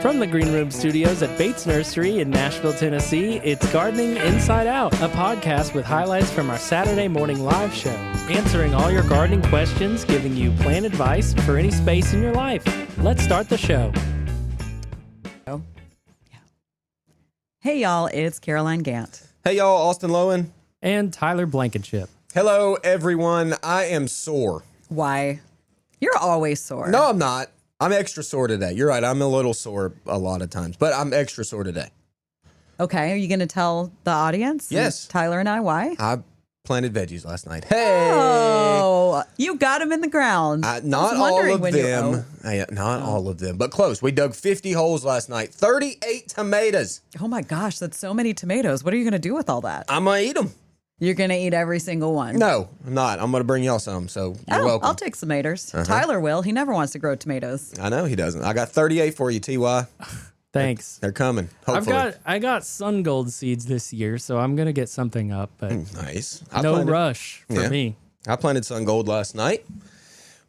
From the Green Room Studios at Bates Nursery in Nashville, Tennessee, it's Gardening Inside Out, a podcast with highlights from our Saturday morning live show, answering all your gardening questions, giving you plant advice for any space in your life. Let's start the show. Hey, y'all, it's Caroline Gant. Hey, y'all, Austin Lowen. And Tyler Blankenship. Hello, everyone. I am sore. Why? You're always sore. No, I'm not. I'm extra sore today. You're right. I'm a little sore a lot of times, but I'm extra sore today. Okay, are you going to tell the audience? Yes. Tyler and I, why? I planted veggies last night. Hey! Oh, you got them in the ground. Not all of them. Not all of them, but close. We dug 50 holes last night. 38 tomatoes. Oh my gosh, that's so many tomatoes. What are you going to do with all that? I'm going to eat them. You're going to eat every single one? No, I'm not. I'm going to bring y'all some, so you're welcome. I'll take some tomatoes. Tyler will. He never wants to grow tomatoes. I know he doesn't. I got 38 for you, TY. Thanks. They're coming, hopefully. I got sun gold seeds this year, so I'm going to get something up, but nice. No rush for me. I planted sun gold last night.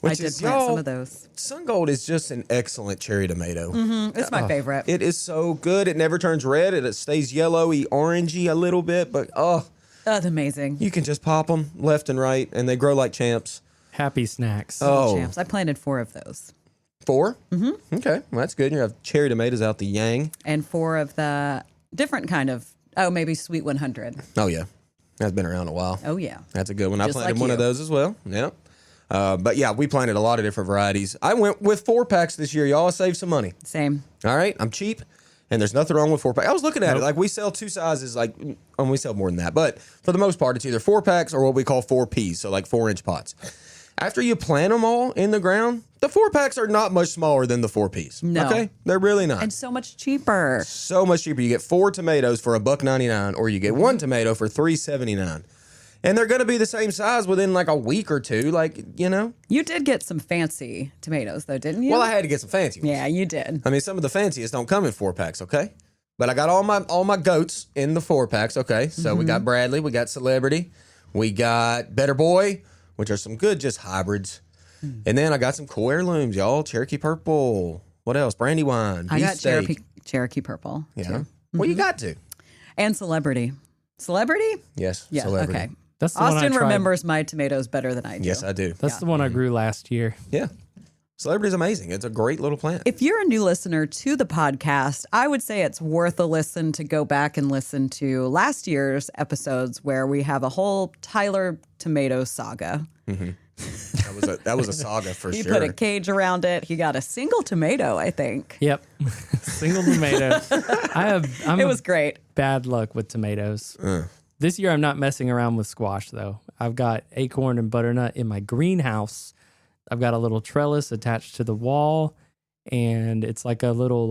I did plant some of those. Sun gold is just an excellent cherry tomato. It's my favorite. It is so good. It never turns red. It stays yellowy, orangey a little bit, but That's amazing. you can just pop them left and right, and they grow like champs. Happy snacks. Oh, Champs. I planted 4 of those. 4? Mm-hmm. Okay, well, that's good. You have cherry tomatoes out the yang. And 4 of the different kind of, maybe Sweet 100. Oh, yeah. That's been around a while. Oh, yeah. That's a good one. I Just planted like one of you. those as well. Yeah. But yeah, we planted a lot of different varieties. I went with 4-packs this year, y'all. I saved some money. Same. All right, I'm cheap, and there's nothing wrong with 4-pack. I was looking at it like we sell 2 sizes, we sell more than that, but for the most part, it's either 4-packs or what we call 4Ps, so like 4-inch pots. After you plant them all in the ground, the 4-packs are not much smaller than the 4Ps. No. Okay, they're really not. And so much cheaper. So much cheaper. You get 4 tomatoes for $1.99, or you get 1 tomato for $3.79. And they're going to be the same size within like a week or two, You did get some fancy tomatoes, though, didn't you? Well, I had to get some fancy ones. Yeah, you did. I mean, some of the fanciest don't come in 4-packs, okay? But I got all my goats in the 4-packs, okay? So we got Bradley, we got Celebrity, we got Better Boy, which are some good just hybrids. And then I got some cool heirlooms, y'all. Cherokee Purple. What else? Brandywine. I got Beefsteak. Cherokee Purple. Yeah. Too. Well, you got to. And Celebrity. Celebrity? Yes. Yeah, Celebrity. okay. That's the one I Austin tried. remembers my tomatoes better than I do. Yes, I do. That's the one I grew last year. Yeah. Celebrity's amazing. It's a great little plant. If you're a new listener to the podcast, I would say it's worth a listen to go back and listen to last year's episodes where we have a whole Tyler tomato saga. That was a saga for He sure. put a cage around it. He got a single tomato, I think. Yep. Single tomato. It was great. Bad luck with tomatoes. This year I'm not messing around with squash though. I've got acorn and butternut in my greenhouse. I've got a little trellis attached to the wall, and it's like a little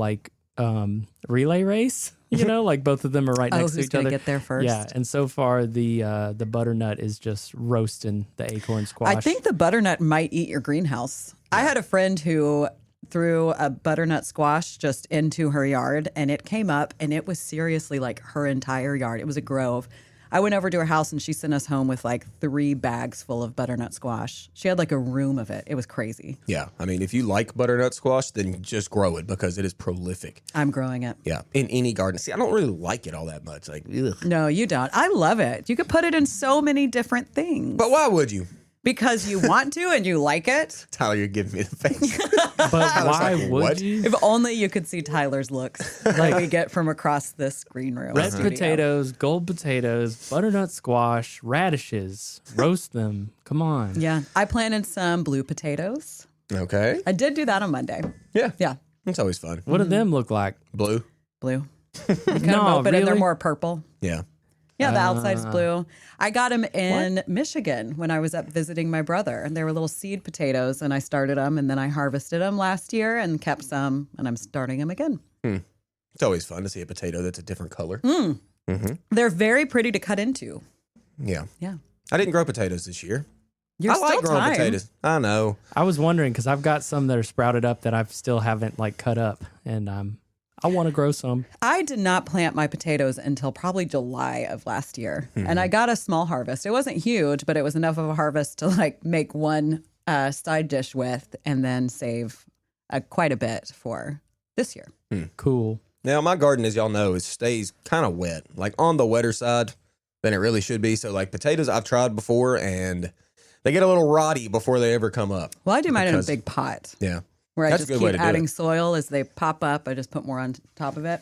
relay race. Like both of them are right next to who's each other. gonna get there first? Yeah, and so far the butternut is just roasting the acorn squash. I think the butternut might eat your greenhouse. I had a friend who threw a butternut squash just into her yard, and it came up, and it was seriously like her entire yard. It was a grove. I went over to her house, and she sent us home with like 3 bags full of butternut squash. She had like a room of it. It was crazy. Yeah. I mean, if you like butternut squash, then just grow it because it is prolific. I'm growing it. Yeah. In any garden. See, I don't really like it all that much. Like, ugh. No, you don't. I love it. You could put it in so many different things. But why would you? Because you want to and you like it. Tyler, you're giving me the face. but why like, would what? you? If only you could see Tyler's looks that we get from across this green room. Red studio. potatoes, gold potatoes, butternut squash, radishes. Roast them. Come on. Yeah. I planted some blue potatoes. Okay. I did do that on Monday. Yeah. Yeah. It's always fun. What do them look like? Blue. Blue. You cut them No, open and they're really? more purple. Yeah. Yeah, the outside's blue. I got them in Michigan when I was up visiting my brother. And they were little seed potatoes, and I started them, and then I harvested them last year and kept some, and I'm starting them again. It's always fun to see a potato that's a different color. They're very pretty to cut into. Yeah. Yeah. I didn't grow potatoes this year. You're I like still growing time. potatoes. I know. I was wondering because I've got some that are sprouted up that I still haven't cut up, and I want to grow some. I did not plant my potatoes until probably July of last year. And I got a small harvest. It wasn't huge, but it was enough of a harvest to make one side dish with and then save quite a bit for this year. Cool. Now, my garden, as y'all know, stays kind of wet, like on the wetter side than it really should be. So, like potatoes, I've tried before, and they get a little rotty before they ever come up. Well, I do mine in a big pot. Yeah. Where That's I a just good way keep to do adding it. soil as they pop up. I just put more on top of it.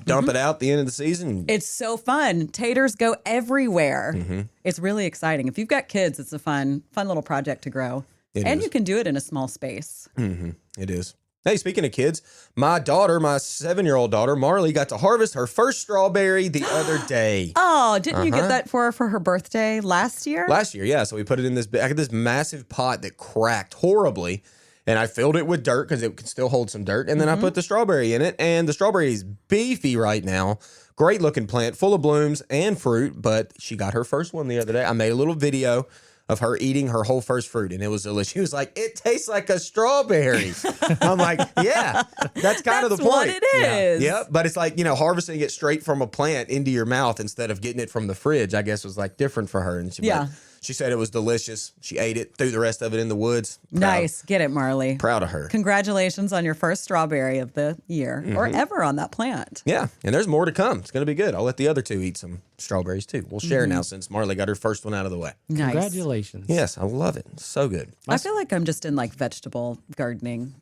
Dump it out at the end of the season. It's so fun. Taters go everywhere. It's really exciting. If you've got kids, it's a fun little project to grow. It and is. you can do it in a small space. It is. Hey, speaking of kids, my daughter, my 7-year-old daughter, Marley, got to harvest her first strawberry the other day. Oh, didn't you get that for her birthday last year? Last year, yeah. So we put it in this, I got this massive pot that cracked horribly. And I filled it with dirt because it could still hold some dirt. And then I put the strawberry in it. And the strawberry is beefy right now. Great looking plant, full of blooms and fruit. But she got her first one the other day. I made a little video of her eating her whole first fruit. And it was delicious. She was like, it tastes like a strawberry. I'm like, yeah, that's kind of the point. What it is. Yeah. But it's like, harvesting it straight from a plant into your mouth instead of getting it from the fridge, I guess was like different for her. And she said it was delicious. She ate it, threw the rest of it in the woods. Nice. Get it, Marley. Proud of her. Congratulations on your first strawberry of the year or ever on that plant. Yeah, and there's more to come. It's going to be good. I'll let the other two eat some strawberries too. We'll share now since Marley got her first one out of the way. Nice. Congratulations. Yes, I love it. So good. I feel like I'm just in like vegetable gardening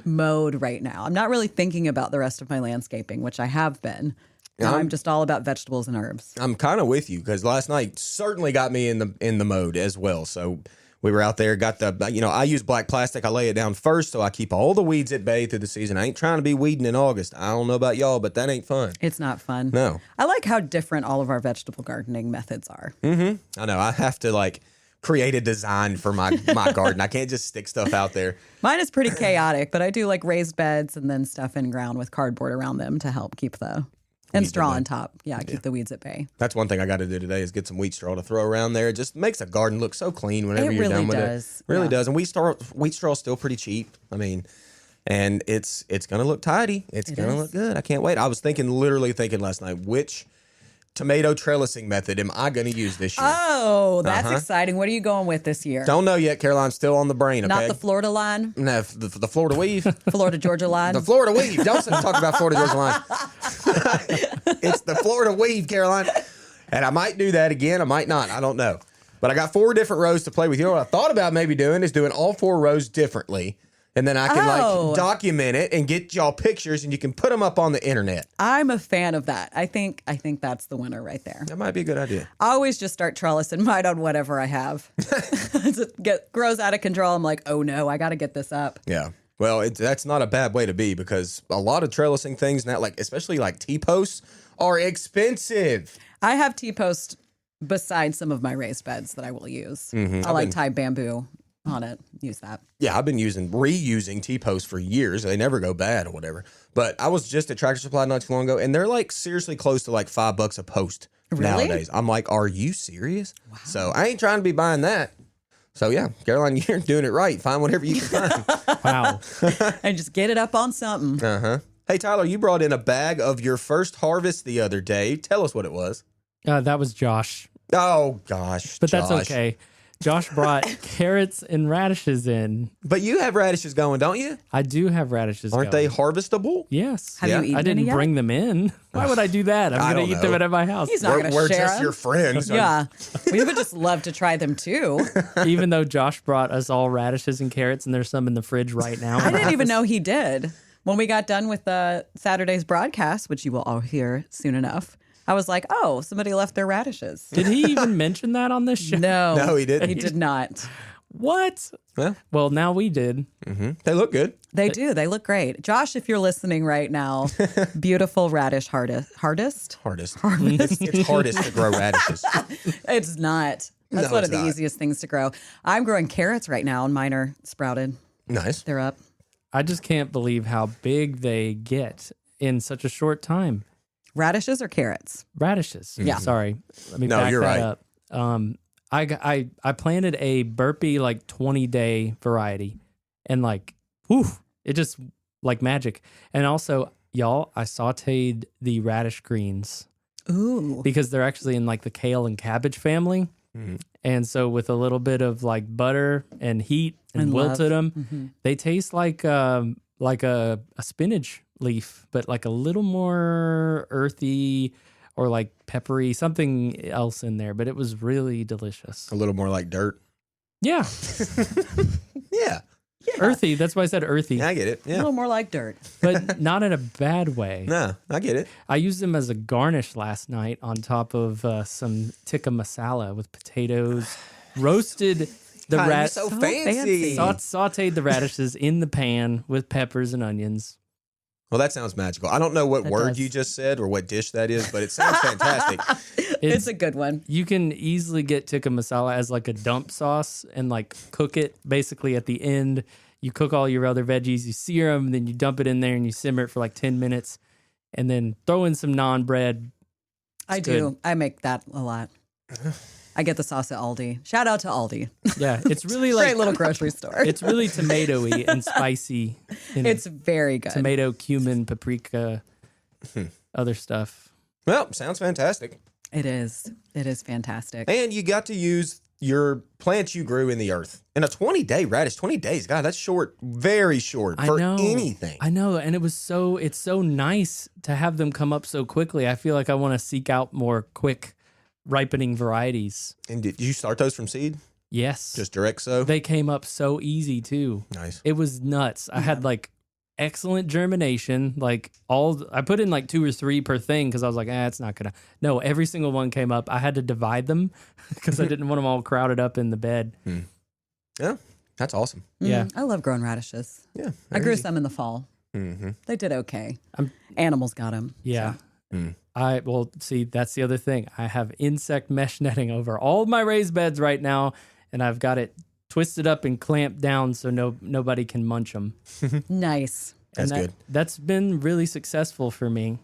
Mode right now. I'm not really thinking about the rest of my landscaping, which I have been. Now I'm just all about vegetables and herbs. I'm kind of with you because last night certainly got me in the mode as well. So we were out there, got the, I use black plastic. I lay it down first so I keep all the weeds at bay through the season. I ain't trying to be weeding in August. I don't know about y'all, but that ain't fun. It's not fun. No. I like how different all of our vegetable gardening methods are. I know. I have to create a design for my garden. I can't just stick stuff out there. Mine is pretty chaotic, but I do like raised beds and then stuff in ground with cardboard around them to help keep and straw on top. Yeah, keep the weeds at bay. That's one thing I got to do today is get some wheat straw to throw around there. It just makes a garden look so clean whenever you're done with it. Really does. And wheat straw is still pretty cheap. I mean, and it's going to look tidy. It's going to look good. I can't wait. I was literally thinking last night, which tomato trellising method am I going to use this year? Oh, that's exciting. What are you going with this year? Don't know yet, Caroline. Still on the brain, okay? Not the Florida line? No, the Florida weave. Florida Georgia line? The Florida weave. Don't talk about Florida Georgia line. It's the Florida weave, Caroline. And I might do that again. I might not. I don't know. But I got 4 different rows to play with. You know what I thought about maybe doing is doing all 4 rows differently. And then I can document it and get y'all pictures and you can put them up on the internet. I'm a fan of that. I think that's the winner right there. That might be a good idea. I always just start trellising mine on whatever I have. It grows out of control. I'm like, oh no, I got to get this up. Yeah. Well, that's not a bad way to be because a lot of trellising things now, especially T-posts, are expensive. I have T-posts besides some of my raised beds that I will use. I like tie bamboo on it. Use that. Yeah, I've been reusing T-posts for years. They never go bad or whatever. But I was just at Tractor Supply not too long ago, and they're seriously close to $5 a post nowadays. I'm like, are you serious? Wow. So I ain't trying to be buying that. So yeah, Caroline, you're doing it right. Find whatever you can find. Wow. And just get it up on something. Hey, Tyler, you brought in a bag of your first harvest the other day. Tell us what it was. That was Josh. Oh, gosh. But Josh. that's okay. Josh brought carrots and radishes in. But you have radishes going, don't you? I do have radishes Aren't going. they harvestable? Yes. Have you eaten I didn't any yet? bring them in. Why would I do that? I'm going to eat them at my house. He's not going to We're share just them. your friends. Yeah. We would just love to try them too. Even though Josh brought us all radishes and carrots, and there's some in the fridge right now. I didn't even know he did. When we got done with Saturday's broadcast, which you will all hear soon enough, I was like, oh, somebody left their radishes. Did he even mention that on this show? No, he didn't. He did not. What? Yeah. Well, now we did. They look good. They do. They look great. Josh, if you're listening right now, beautiful radish hardest. It's hardest to grow radishes. It's not. That's one of the easiest things to grow. I'm growing carrots right now, and mine are sprouted. Nice. They're up. I just can't believe how big they get in such a short time. Radishes or carrots? Radishes. Yeah. Sorry. Let me No, back you're that right. up. I planted a burpee 20-day variety, and it just like magic. And also, y'all, I sauteed the radish greens. Ooh. Because they're actually in the kale and cabbage family. And so with a little bit of butter and heat and wilted them, they taste like like a spinach leaf, but like a little more earthy or like peppery, something else in there. But it was really delicious. A little more like dirt. Yeah. Yeah. Earthy. That's why I said earthy. I get it. A Yeah. little more like dirt. But not in a bad way. No, I get it. I used them as a garnish last night on top of some tikka masala with potatoes, roasted the God, you're rat, so So fancy. fancy. sauteed the radishes in the pan with peppers and onions. Well, that sounds magical. I don't know what It word does. you just said or what dish that is, but it sounds fantastic. It's a good one. You can easily get tikka masala as like a dump sauce and like cook it basically at the end. You cook all your other veggies, you sear them, then you dump it in there and you simmer it for like 10 minutes and then throw in some naan bread. I good. do. I make that a lot. I get the sauce at Aldi. Shout out to Aldi. Yeah, it's really like Great little grocery store. it's really tomatoey and spicy. You know, It's very good. tomato, cumin, paprika, other stuff. Well, sounds fantastic. It is. It is fantastic. And you got to use your plants you grew in the earth. In a 20-day radish, 20 days, God, that's short, very short for anything. I know, and it's so nice to have them come up so quickly. I feel like I want to seek out more quick ripening varieties. And did you start those from seed? Yes. Just direct sow? They came up so easy too. Nice. It was nuts. I had like excellent germination. Like I put in like 2 or 3 per thing because I was like, it's not gonna. No, every single one came up. I had to divide them because I didn't want them all crowded up in the bed. Yeah, that's awesome. Yeah. I love growing radishes. Yeah. I grew some in the fall. Mm-hmm. They did okay. Animals got them. Yeah. Well, see, that's the other thing. I have insect mesh netting over all my raised beds right now, and I've got it twisted up and clamped down so nobody can munch them. Nice. That's good. That's been really successful for me.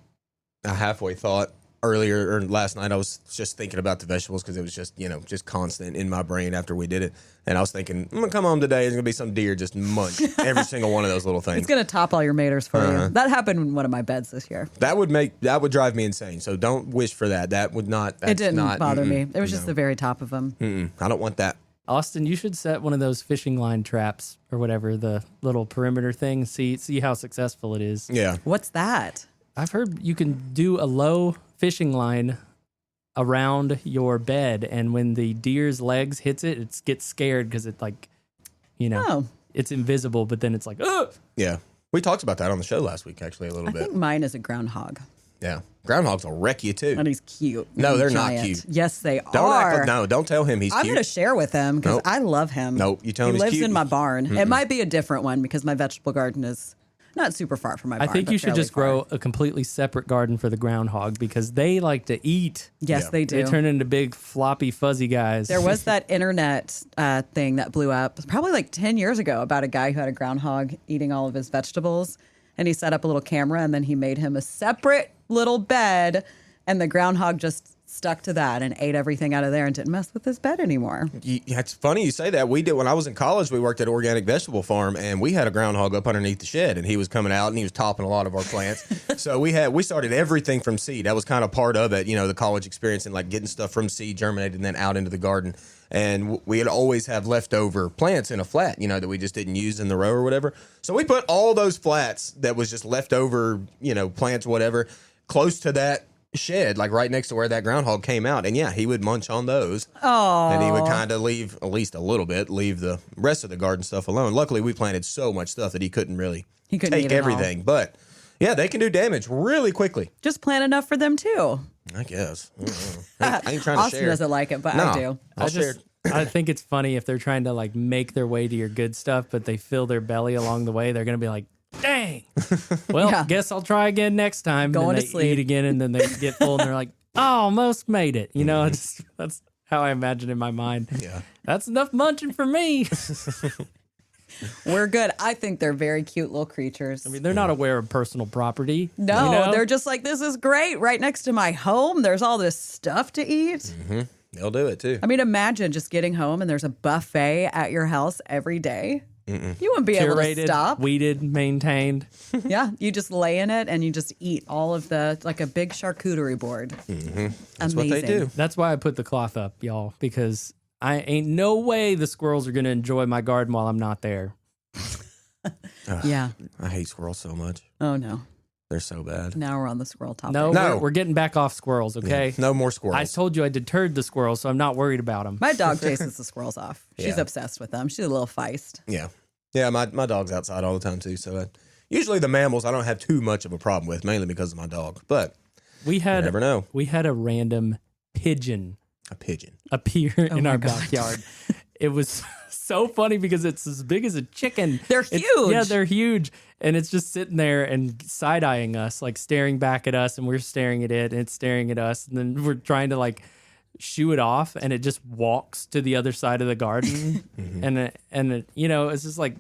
I halfway thought earlier or last night I was just thinking about the vegetables because it was just just constant in my brain after we did it, and I was thinking I'm gonna come home today. There's gonna be some deer just munch every single one of those little things. It's going to top all your maters for you. That happened in one of my beds this year. That would drive me insane. So don't wish for that. That would not. That's It didn't not, bother me. It was just the very top of them. I don't want that. Austin, you should set one of those fishing line traps or whatever, the little perimeter thing. See how successful it is. Yeah. What's that? I've heard you can do a low fishing line around your bed, and when the deer's legs hits it, it gets scared because it Oh, it's invisible, but then it's like, ugh! Yeah. We talked about that on the show last week, actually, a little I bit. think mine is a groundhog. Yeah. Groundhogs will wreck you too. And he's cute. No, and they're not giant. cute. Yes, they Don't are. don't tell him he's I'm cute. going to share with him because Nope. I love him. Nope, you tell him he he's lives cute. in my barn. It might be a different one because my vegetable garden is not super far from my I barn. think but you should fairly just far. grow a completely separate garden for the groundhog because they like to eat. Yes, Yeah. they do. They turn into big, floppy, fuzzy guys. There was that internet thing that blew up probably like 10 years ago about a guy who had a groundhog eating all of his vegetables. And he set up a little camera and then he made him a separate little bed. And the groundhog just stuck to that and ate everything out of there and didn't mess with his bed anymore. It's funny you say that. We did when I was in college. We worked at an organic vegetable farm, and we had a groundhog up underneath the shed, and he was coming out and he was topping a lot of our plants. So we started everything from seed. That was kind of part of it, the college experience and like getting stuff from seed germinated and then out into the garden. And we'd always have leftover plants in a flat, that we just didn't use in the row or whatever. So we put all those flats that was just leftover, plants, whatever, close to that shed, like right next to where that groundhog came out. And yeah, he would munch on those. Oh. And he would kind of leave, at least a little bit, leave the rest of the garden stuff alone. Luckily, we planted so much stuff that he couldn't really He couldn't take eat it all. everything. But yeah, they can do damage really quickly. Just plant enough for them too. I guess. I ain't trying to Austin share. doesn't like it, but No. I do. I'll share. I think it's funny if they're trying to like make their way to your good stuff, but they fill their belly along the way. They're going to be like, dang. Well, Yeah. guess I'll try again next time. Going and to they sleep. eat again, and then they get full, and they're like, oh, almost made it. That's how I imagine in my mind. Yeah. That's enough munching for me. We're good. I think they're very cute little creatures. I mean, they're not aware of personal property. No, they're just like, this is great. Right next to my home, there's all this stuff to eat. They'll do it too. I mean, imagine just getting home and there's a buffet at your house every day. You wouldn't be able to curated, stop. weeded, maintained. Yeah, you just lay in it and you just eat all of like a big charcuterie board. That's what they do. That's why I put the cloth up, y'all, because I ain't no way the squirrels are going to enjoy my garden while I'm not there. Yeah. I hate squirrels so much. Oh, no. They're so bad. Now we're on the squirrel topic. No, we're getting back off squirrels, okay? Yeah, no more squirrels. I told you I deterred the squirrels, so I'm not worried about them. My dog chases the squirrels off. She's Yeah. obsessed with them. She's a little feist. Yeah. Yeah, my dog's outside all the time, too. So usually the mammals I don't have too much of a problem with, mainly because of my dog. But you never know. We had a random pigeon A pigeon. appear in my our God. backyard. It was so funny because it's as big as a chicken. They're It's- huge. Yeah, they're huge. And it's just sitting there and side-eyeing us, like staring back at us, and we're staring at it, and it's staring at us. And then we're trying to like shoo it off, and it just walks to the other side of the garden. And you know, it's just like,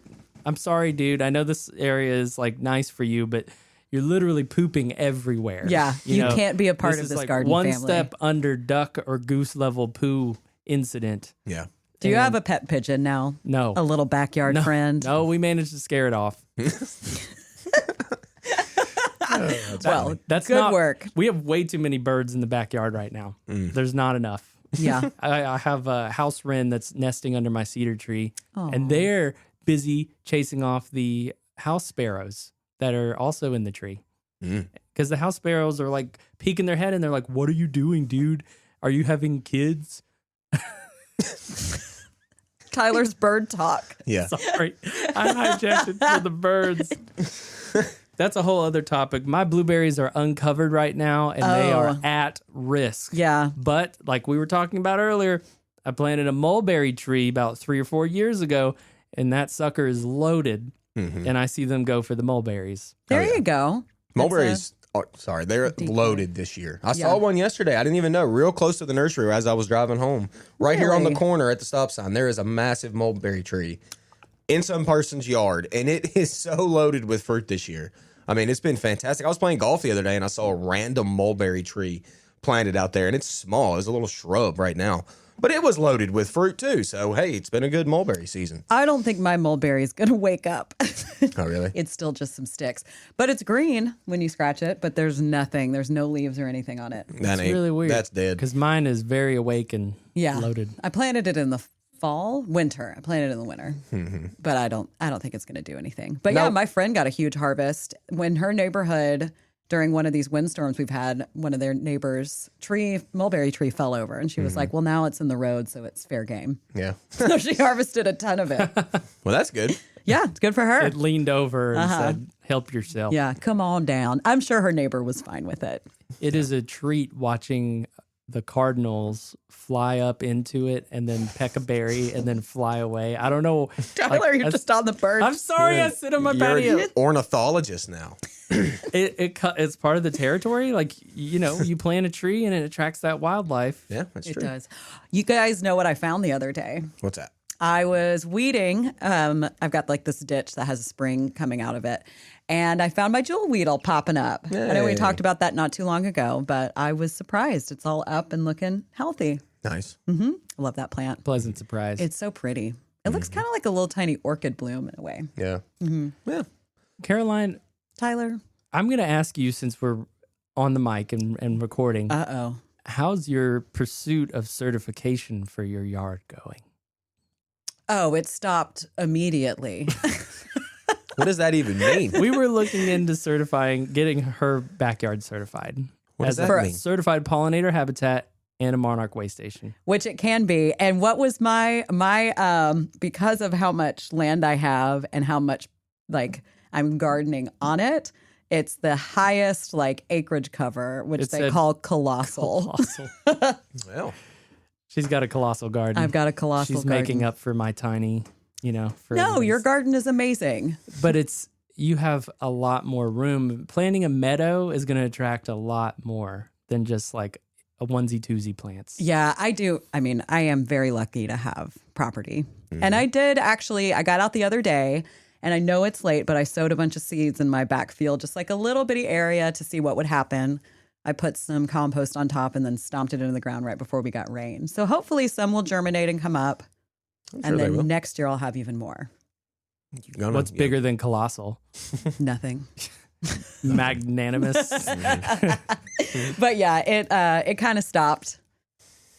I'm sorry, dude. I know this area is like nice for you, but you're literally pooping everywhere. Yeah, you know? can't be a part of is this like garden one family. step under duck or goose level poo incident. Yeah. Do you have a pet pigeon now? No. A little backyard friend? No, we managed to scare it off. Well, That's good not, work. We have way too many birds in the backyard right now. There's not enough. Yeah. I have a house wren that's nesting under my cedar tree, Aw. and they're busy chasing off the house sparrows that are also in the tree. Because the house sparrows are like peeking their head, and they're like, "What are you doing, dude? Are you having kids?" Tyler's bird talk. Yeah. Sorry, I hijacked it for the birds. That's a whole other topic. My blueberries are uncovered right now, and they are at risk. Yeah. But like we were talking about earlier, I planted a mulberry tree about 3 or 4 years ago, and that sucker is loaded. And I see them go for the mulberries. There you go. Mulberries, they're loaded this year. I saw one yesterday. I didn't even know. Real close to the nursery as I was driving home. Right here on the Really? corner at the stop sign, there is a massive mulberry tree in some person's yard, and it is so loaded with fruit this year. I mean, it's been fantastic. I was playing golf the other day, and I saw a random mulberry tree planted out there, and it's small. It's a little shrub right now. But it was loaded with fruit, too. So, hey, it's been a good mulberry season. I don't think my mulberry is going to wake up. Oh, really? It's still just some sticks. But it's green when you scratch it, but there's nothing. There's no leaves or anything on it. That It's really weird. That's dead. Because mine is very awake and loaded. I planted it in the winter. I planted it in the winter. But I don't think it's going to do anything. But yeah, Nope. my friend got a huge harvest when her neighborhood, during one of these windstorms we've had, one of their neighbors' mulberry tree fell over, and she was like, well, now it's in the road, so it's fair game. Yeah. So she harvested a ton of it. Well, that's good. Yeah, it's good for her. It leaned over and said, "Help yourself." Yeah, come on down. I'm sure her neighbor was fine with it. It is a treat watching the cardinals fly up into it and then peck a berry and then fly away. I don't know. Tyler, you're just on the bird. I'm sorry, I sit on my You're patio. an ornithologist now. It's part of the territory. Like, you know, you plant a tree and it attracts that wildlife. Yeah, that's It true. does. You guys know what I found the other day? What's that? I was weeding. I've got like this ditch that has a spring coming out of it. And I found my jewel weedle popping up. I know we Hey. talked about that not too long ago, but I was surprised. It's all up and looking healthy. Nice. I love that plant. Pleasant surprise. It's so pretty. It looks kind of like a little tiny orchid bloom in a way. Yeah. Yeah. Caroline, Tyler? I'm going to ask you, since we're on the mic and recording, Uh-oh. how's your pursuit of certification for your yard going? Oh, it stopped immediately. What does that even mean? We were looking into getting her backyard certified What does as that a mean? certified pollinator habitat and a monarch way station. Which it can be. And what was my because of how much land I have and how much like I'm gardening on it, it's the highest like acreage cover, which It they said call colossal. Well, She's got a colossal garden. I've got a colossal She's garden. making up for my tiny, for No, your everybody's. garden is amazing. But you have a lot more room. Planting a meadow is going to attract a lot more than just like a onesie twosie plants. Yeah, I do. I mean, I am very lucky to have property. And I did actually, I got out the other day and I know it's late, but I sowed a bunch of seeds in my back field, just like a little bitty area to see what would happen. I put some compost on top and then stomped it into the ground right before we got rain. So hopefully some will germinate and come up. I'm And sure they will. then next year I'll have even more. What's Bigger than colossal? Nothing. Magnanimous. But yeah, it kind of stopped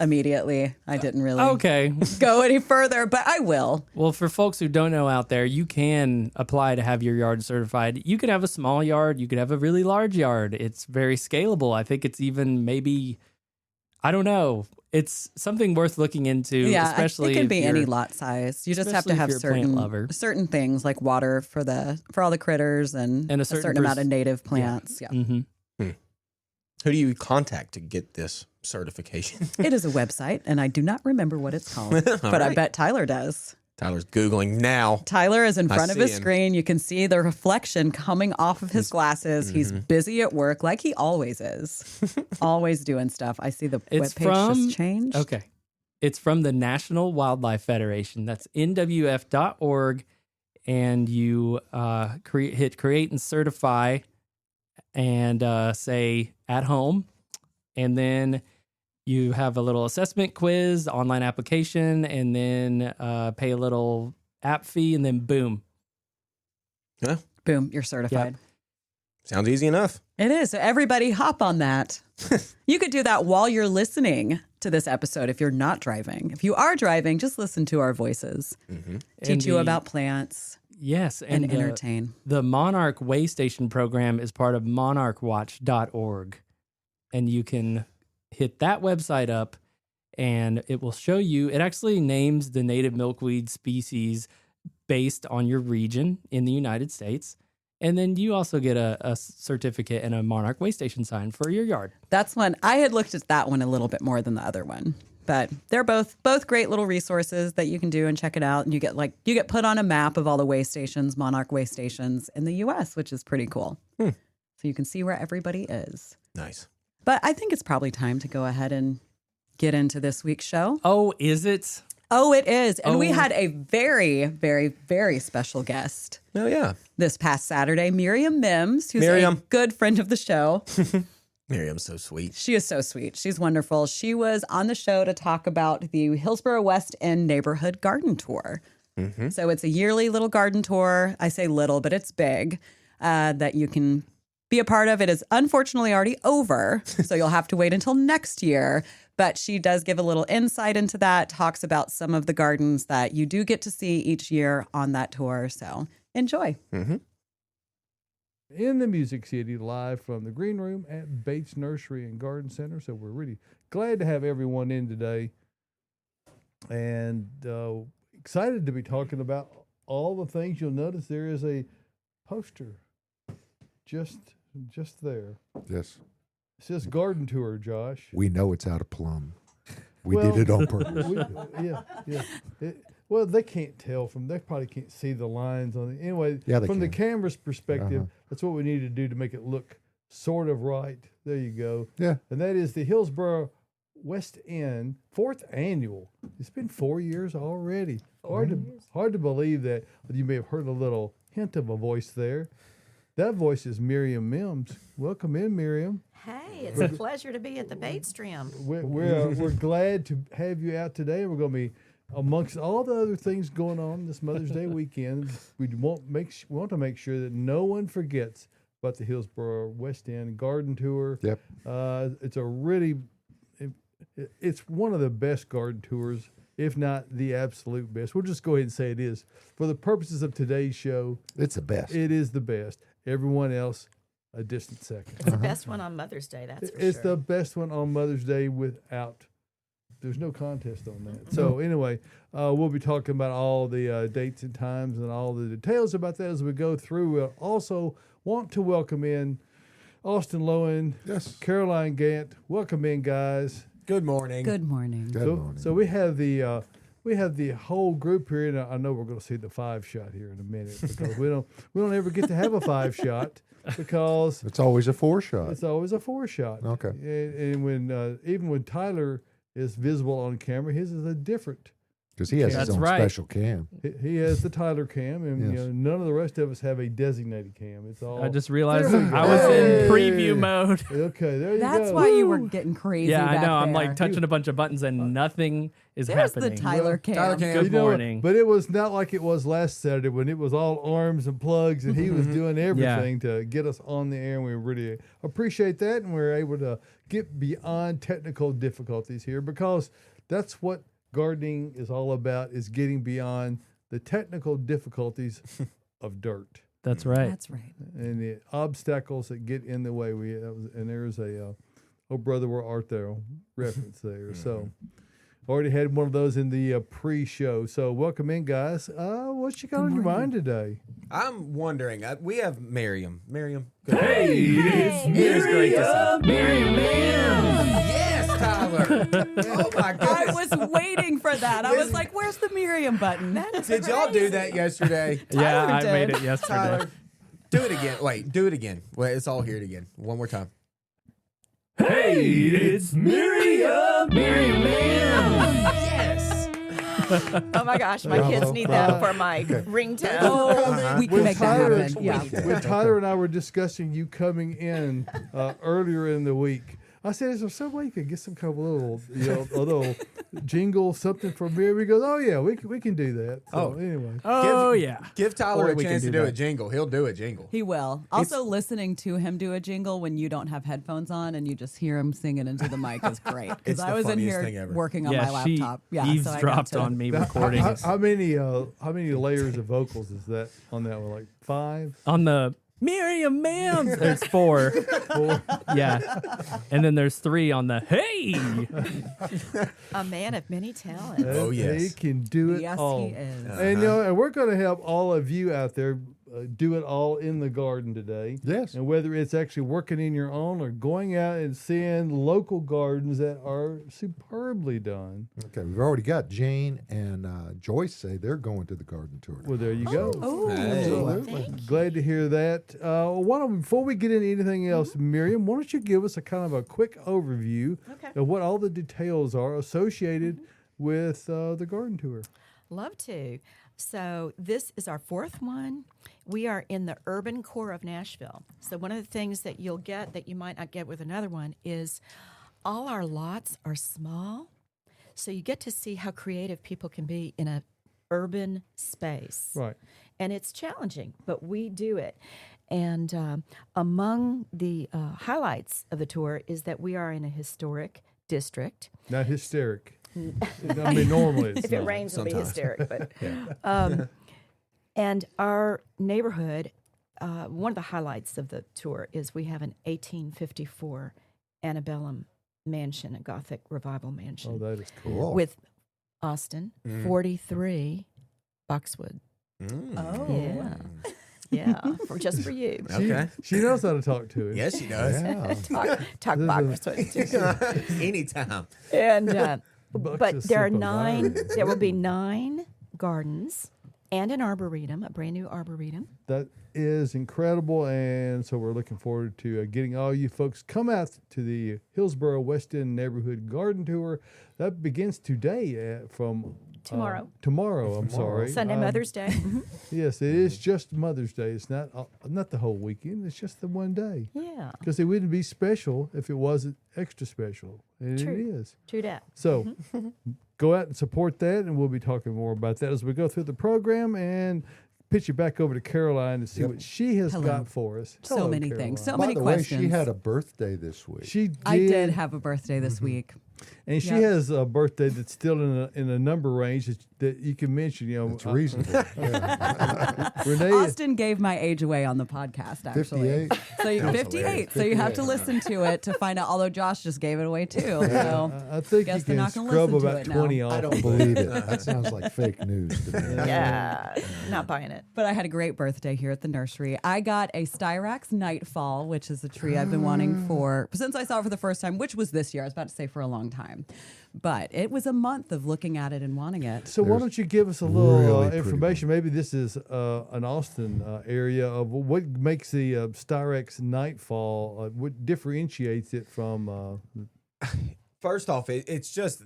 immediately. I didn't really Okay. go any further, but I will. Well, for folks who don't know out there, you can apply to have your yard certified. You could have a small yard. You could have a really large yard. It's very scalable. I think it's even maybe, I don't know. It's something worth looking into. Yeah, especially it can if be you're- any lot size. You just have to especially if have you're a plant lover. certain things like water for all the critters and And a a certain certain amount of native plants. Yeah. Mhm. Who do you contact to get this certification? It is a website, and I do not remember what it's called, but I right. bet Tyler does. Tyler's Googling now. Tyler is in I front of see his him. screen. You can see the reflection coming off of his glasses. He's busy at work like he always is. Always doing stuff. I see the It's webpage from just changed. Okay. It's from the National Wildlife Federation. That's nwf.org. And you hit create and certify and say at home. And then you have a little assessment quiz, online application, and then pay a little app fee, and then boom. Yeah, Boom, you're certified. sounds easy enough. It is. So everybody hop on that. You could do that while you're listening to this episode if you're not driving. If you are driving, just listen to our voices. Teach And you the- about plants Yes. and And entertain. the Monarch Way Station program is part of monarchwatch.org. And you can hit that website up and it will show you, it actually names the native milkweed species based on your region in the United States. And then you also get a certificate and a Monarch Way Station sign for your yard. That's one. I had looked at that one a little bit more than the other one. But they're both great little resources that you can do and check it out. And you get put on a map of all the way stations, Monarch way stations in the US, which is pretty cool. So you can see where everybody is. Nice. But I think it's probably time to go ahead and get into this week's show. Oh, is it? Oh, it is. And we Oh. had a very, very, very special guest Oh, yeah. this past Saturday, Miriam Mimms, who's a Miriam. good friend of the show. Miriam's so sweet. She is so sweet. She's wonderful. She was on the show to talk about the Hillsborough West End Neighborhood Garden Tour. So it's a yearly little garden tour. I say little, but it's big, that you can be a part of. It is unfortunately already over, so you'll have to wait until next year. But she does give a little insight into that, talks about some of the gardens that you do get to see each year on that tour. So enjoy. In the Music City, live from the Green Room at Bates Nursery and Garden Center. So we're really glad to have everyone in today, and excited to be talking about all the things. You'll notice there is a poster just there. Yes. It says Garden Tour, Josh. We know it's out of plum. We Well, did it on purpose. Yeah. Well, they can't tell they probably can't see the lines on it. Anyway, Yeah, they from the can. camera's perspective, that's what we need to do to make it look sort of right. There you go. Yeah. And that is the Hillsborough West End 4th annual. It's been 4 years already. Hard to believe that. You may have heard a little hint of a voice there. That voice is Miriam Mimms. Welcome in, Miriam. Hey, it's a pleasure to be at the Bates Trim. We're glad to have you out today. We're going to be amongst all the other things going on this Mother's Day weekend. We want to make sure that no one forgets about the Hillsborough West End Garden Tour. Yep. It's one of the best garden tours, if not the absolute best. We'll just go ahead and say it is. For the purposes of today's show, It's the best. it is the best. Everyone else, a distant second. It's the best one on Mother's Day, that's for It's sure. the best one on Mother's Day there's no contest on that. So anyway, we'll be talking about all the dates and times and all the details about that as we go through. We'll also want to welcome in Austin Lowen, Yes. Caroline Gant. Welcome in, guys. Good morning. Good morning. Good morning. So we have the whole group here, and I know we're going to see the 5-shot here in a minute because we don't ever get to have a 5-shot because It's always a 4-shot. it's always a 4-shot. Okay. And when even when Tyler is visible on camera, his is a different Because he has his That's own right. special cam. He has the Tyler cam, and Yes. none of the rest of us have a designated cam. It's all. I just realized There we I go. was Hey. in preview mode. Okay, there you go. That's why you were getting crazy. Yeah, I back know. I'm there. like touching a bunch of buttons and nothing is There's happening. the Tyler cam. Tyler cam. Good You know what? morning. But it was not like it was last Saturday when it was all arms and plugs, and he was doing everything to get us on the air. And we really appreciate that, and we were able to get beyond technical difficulties here because that's what gardening is all about: is getting beyond the technical difficulties of dirt That's right. That's right. and the obstacles that get in the way. And there's a "Oh Brother, Where Art Thou" reference there. So. Already had one of those in the pre-show. So welcome in, guys. What you got on your mind today? I'm wondering. We have Miriam. Miriam. Good Hey, it's It is great to see. Miriam Mimms. Yes, Tyler. Oh my I goodness. was waiting for that. I was like, "Where's the Miriam button?" Did y'all do that yesterday? Yeah, Tyler I did. made it yesterday. Tyler, do it again. Wait, do it again. Wait, it's all here again. One more time. Hey, it's Miriam Mimms. Yes. Oh my gosh, my kids need that for my ringtone. Oh, we can When make that Tyler, happen. Yeah. when Tyler and I were discussing you coming in earlier in the week, I said, "Is there some way you could get some kind of little, a little jingle, something for Miriam?" He goes, "Oh yeah, we can do that." So, anyway, Oh, yeah. Give Tyler Or a we can chance to do do a that. jingle. He'll do a jingle. He will. Also, listening to him do a jingle when you don't have headphones on and you just hear him singing into the mic is great. It's Because the I was in funniest here thing ever. working on Yeah, my she laptop. Yeah, so I got eavesdropped to- on me recording how many layers of vocals is that on that one? Like 5? on the Miriam Mimms. There's 4. 4? Yeah. And then there's 3 on the hey. A man of many talents. Oh, yes. He can do it Yes, all. he is. And and we're going to help all of you out there do it all in the garden today. Yes. And whether it's actually working in your own or going out and seeing local gardens that are superbly done. Okay, we've already got Jane and Joyce say they're going to the garden tour. Well, there you go. Oh, Hey. Absolutely. Glad to hear that. Before we get into anything else, Miriam, why don't you give us a kind of a quick overview Okay. of what all the details are associated with the garden tour? Love to. So this is our 4th one. We are in the urban core of Nashville. So one of the things that you'll get that you might not get with another one is all our lots are small. So you get to see how creative people can be in a urban space. Right. And it's challenging, but we do it. And among the highlights of the tour is that we are in a historic district. Not hysteric. I mean, normally it's If it not. rains, it'll be sometimes. hysteric. But and our neighborhood, one of the highlights of the tour is we have an 1854 antebellum mansion, a Gothic revival mansion, Oh, that is cool. Cool. with Austin 43 boxwood. Oh. Yeah, yeah, just for you. Okay. She knows how to talk to him. Yes, she does. Yeah. Talk boxwood. Anytime. And Bucks but a there are sip of 9. wine. There will be 9 gardens and an arboretum, a brand new arboretum. That is incredible, and so we're looking forward to getting all you folks come out to the Hillsboro West End Neighborhood Garden Tour. That begins today from Tomorrow. Tomorrow, I'm sorry. Sunday, Mother's Day. Yes, it is just Mother's Day. It's not the whole weekend. It's just the one day. Yeah, Because it wouldn't be special if it wasn't extra special, and True. it is. true that. So go out and support that, and we'll be talking more about that as we go through the program and pitch it back over to Caroline to see what she has Hello. got for us. So Hello, many Caroline. things. So By many the way, questions. she had a birthday this week. She did, I did have a birthday this week. and she Yep. has a birthday that's still in a number range that you can mention. You know, It's reasonable. Yeah. Renee. Austin gave my age away on the podcast, actually. 58. So you 58. So you have to listen to it to find out. Although Josh just gave it away too. So I think Guess you they're can not gonna scrub listen to about it now. 20 off. I don't believe it. That sounds like fake news to me. Yeah, not buying it. But I had a great birthday here at the nursery. I got a Styrax Nightfall, which is a tree I've been wanting for since I saw it for the first time, which was this year. I was about to say for a long time. But it was a month of looking at it and wanting it. So why don't you give us a little really pretty information? Maybe this is an Austin area of what makes the Styrax Nightfall, what differentiates it from. First off, it's just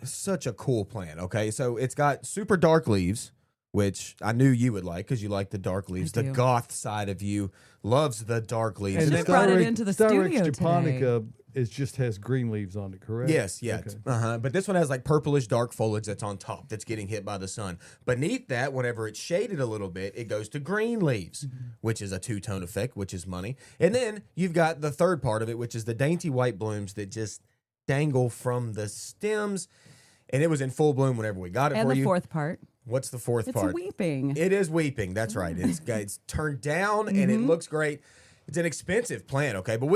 such a cool plant. Okay, so it's got super dark leaves, which I knew you would like because you like the dark leaves. The do. goth side of you loves the dark leaves. And You just brought it into the studio today. japonica it just has green leaves on it, correct? Yes, yeah. Okay. But this one has like purplish dark foliage that's on top that's getting hit by the sun. Beneath that, whenever it's shaded a little bit, it goes to green leaves, which is a two-tone effect, which is money. And then you've got the third part of it, which is the dainty white blooms that just dangle from the stems. And it was in full bloom whenever we got it And for the you. fourth part. What's the fourth It's part? weeping. It is weeping. That's right. It's turned down and it looks great. It's an expensive plant, okay? But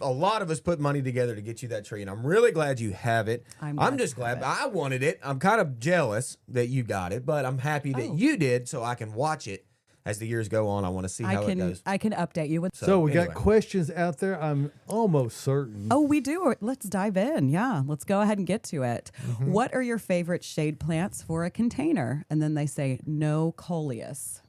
a lot of us put money together to get you that tree, and I'm really glad you have it. I'm just glad. I wanted it. I'm kind of jealous that you got it, but I'm happy that you did so I can watch it as the years go on. I want to see how it goes. I can update you with. So we anyway. got questions out there. I'm almost certain. Oh, we do. Let's dive in. Yeah, let's go ahead and get to it. What are your favorite shade plants for a container? And then they say no coleus.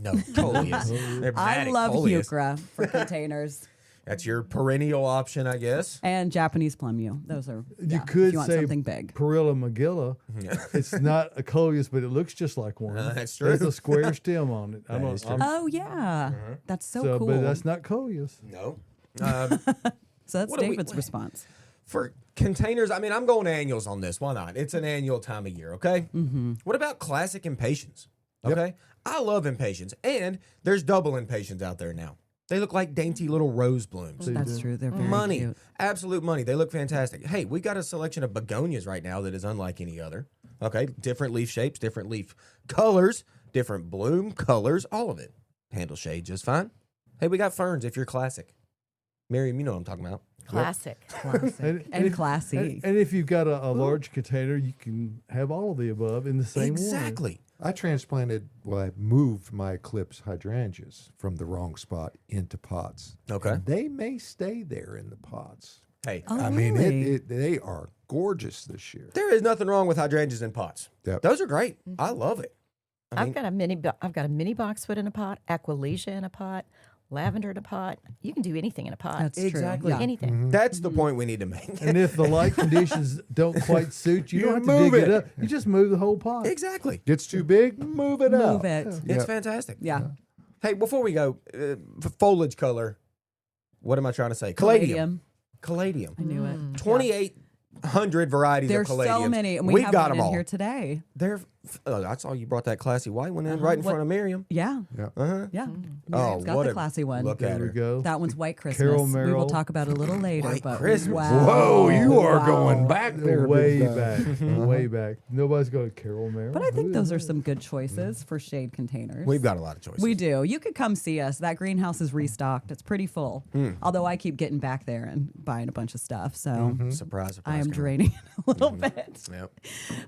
No, coleus. They're I bad at love coleus. heuchera for containers. That's your perennial option, I guess. And Japanese plum yew. Those are, You if could you want say something big. Perilla magilla. It's not a coleus, but it looks just like one. That's true. There's a square stem on it. That is true. Oh, yeah. That's so cool. But that's not coleus. No. So that's What do we- David's response. For containers, I mean, I'm going annuals on this. Why not? It's an annual time of year, okay? What about classic impatiens? Okay. I love impatiens. And there's double impatiens out there now. They look like dainty little rose blooms. That's true. They're very Money. cute. Absolute money. They look fantastic. Hey, we got a selection of begonias right now that is unlike any other. Okay. Different leaf shapes, different leaf colors, different bloom colors, all of it. Handle shade just fine. Hey, we got ferns if you're classic. Miriam, you know what I'm talking about. Classic. Classic. And classy. And if you've got a large container, you can have all of the above in the same one. Exactly. I I moved my Eclipse hydrangeas from the wrong spot into pots. Okay. And they may stay there in the pots. Hey, Oh, I mean, really? they are gorgeous this year. there is nothing wrong with hydrangeas in pots. Yep. Those are great. I love it. I've got a mini boxwood in a pot, Aquilegia in a pot, lavender in a pot. You can do anything in a pot. That's Exactly. true. Yeah. Anything. That's the point we need to make. And if the light conditions don't quite suit you, You don't have to move dig it it. up. You just move the whole pot. Exactly. Gets too big, move it up. Move it. It's Yep. fantastic. Yeah. Hey, before we go, foliage color. What am I trying to say? Caladium. Caladium. I knew it. 2,800 varieties There's of caladiums. so many, and we We've have got one them in all. here today. They're. I saw you brought that classy white one in right in What- front of Miriam. Yeah. Uh-huh. Yeah. Oh, Miriam's got what the a classy one. Look There at we her. go. That one's White Christmas. Carol We will Merrill. talk about it a little later. White but Christmas. Wow. Whoa, you are Wow. going back there. Way big guy. back. Way back. Nobody's going to Carol Merrill. But I think Who those is are that? some good choices for shade containers. We've got a lot of choices. We do. You could come see us. That greenhouse is restocked. It's pretty full. Although I keep getting back there and buying a bunch of stuff. So Surprise, surprise. I am girl. draining a little bit. Yep.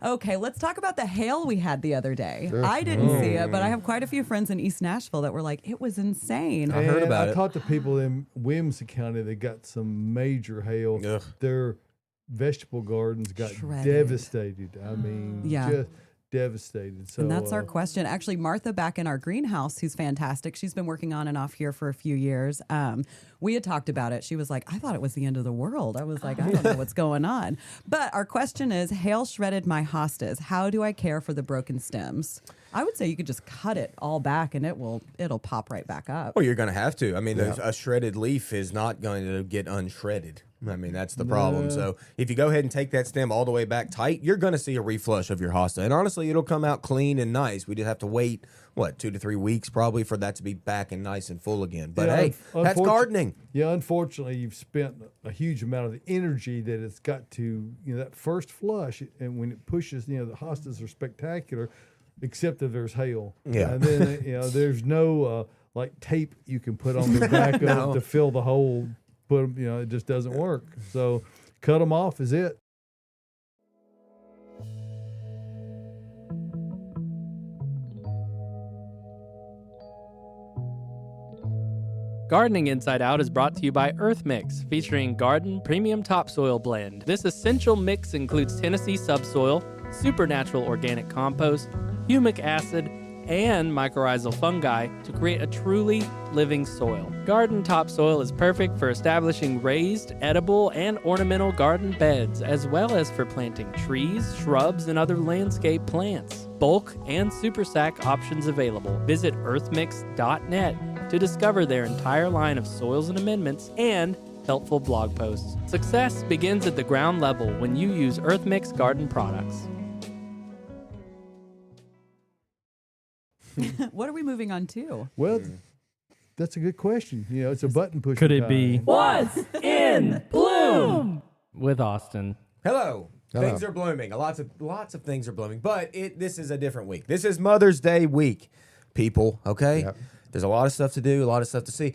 Okay, let's talk about the hail we had the other day. I didn't see it, but I have quite a few friends in East Nashville that were like, it was insane. I heard And about I it. talked to people in Whimsy County that got some major hail. Ugh. Their vegetable gardens got Shredded. devastated. I mean, Yeah. just devastated. So And that's our question. Actually, Martha back in our greenhouse, who's fantastic. She's been working on and off here for a few years. We had talked about it. She was like, I thought it was the end of the world. I was like, I don't know what's going on. But our question is, hail shredded my hostas. How do I care for the broken stems? I would say you could just cut it all back and it'll pop right back up. Well, you're going to have to. I mean, a shredded leaf is not going to get unshredded. I mean, that's the problem. So if you go ahead and take that stem all the way back tight, you're going to see a reflush of your hosta. And honestly, it'll come out clean and nice. We just have to wait, 2 to 3 weeks probably for that to be back and nice and full again. But Yeah, hey, that's gardening. Yeah, unfortunately, you've spent a huge amount of the energy that it's got to, that first flush. And when it pushes, the hostas are spectacular, except that there's hail. Yeah. And then, there's no like tape you can put on the back of it to fill the hole. Put them, it just doesn't work. So cut them off is it. Gardening Inside Out is brought to you by Earth Mix, featuring Garden Premium Topsoil Blend. This essential mix includes Tennessee subsoil, supernatural organic compost, humic acid, and mycorrhizal fungi to create a truly living soil. Garden topsoil is perfect for establishing raised, edible, and ornamental garden beds, as well as for planting trees, shrubs, and other landscape plants. Bulk and super sack options available. Visit earthmix.net to discover their entire line of soils and amendments and helpful blog posts. Success begins at the ground level when you use EarthMix garden products. What are we moving on to? Well, that's a good question. You know, it's a button push. Could it be What's in Bloom with Austin? Hello. Hello. Things are blooming. Lots of things are blooming. But this is a different week. This is Mother's Day week, people. Okay? Yep. There's a lot of stuff to do, a lot of stuff to see.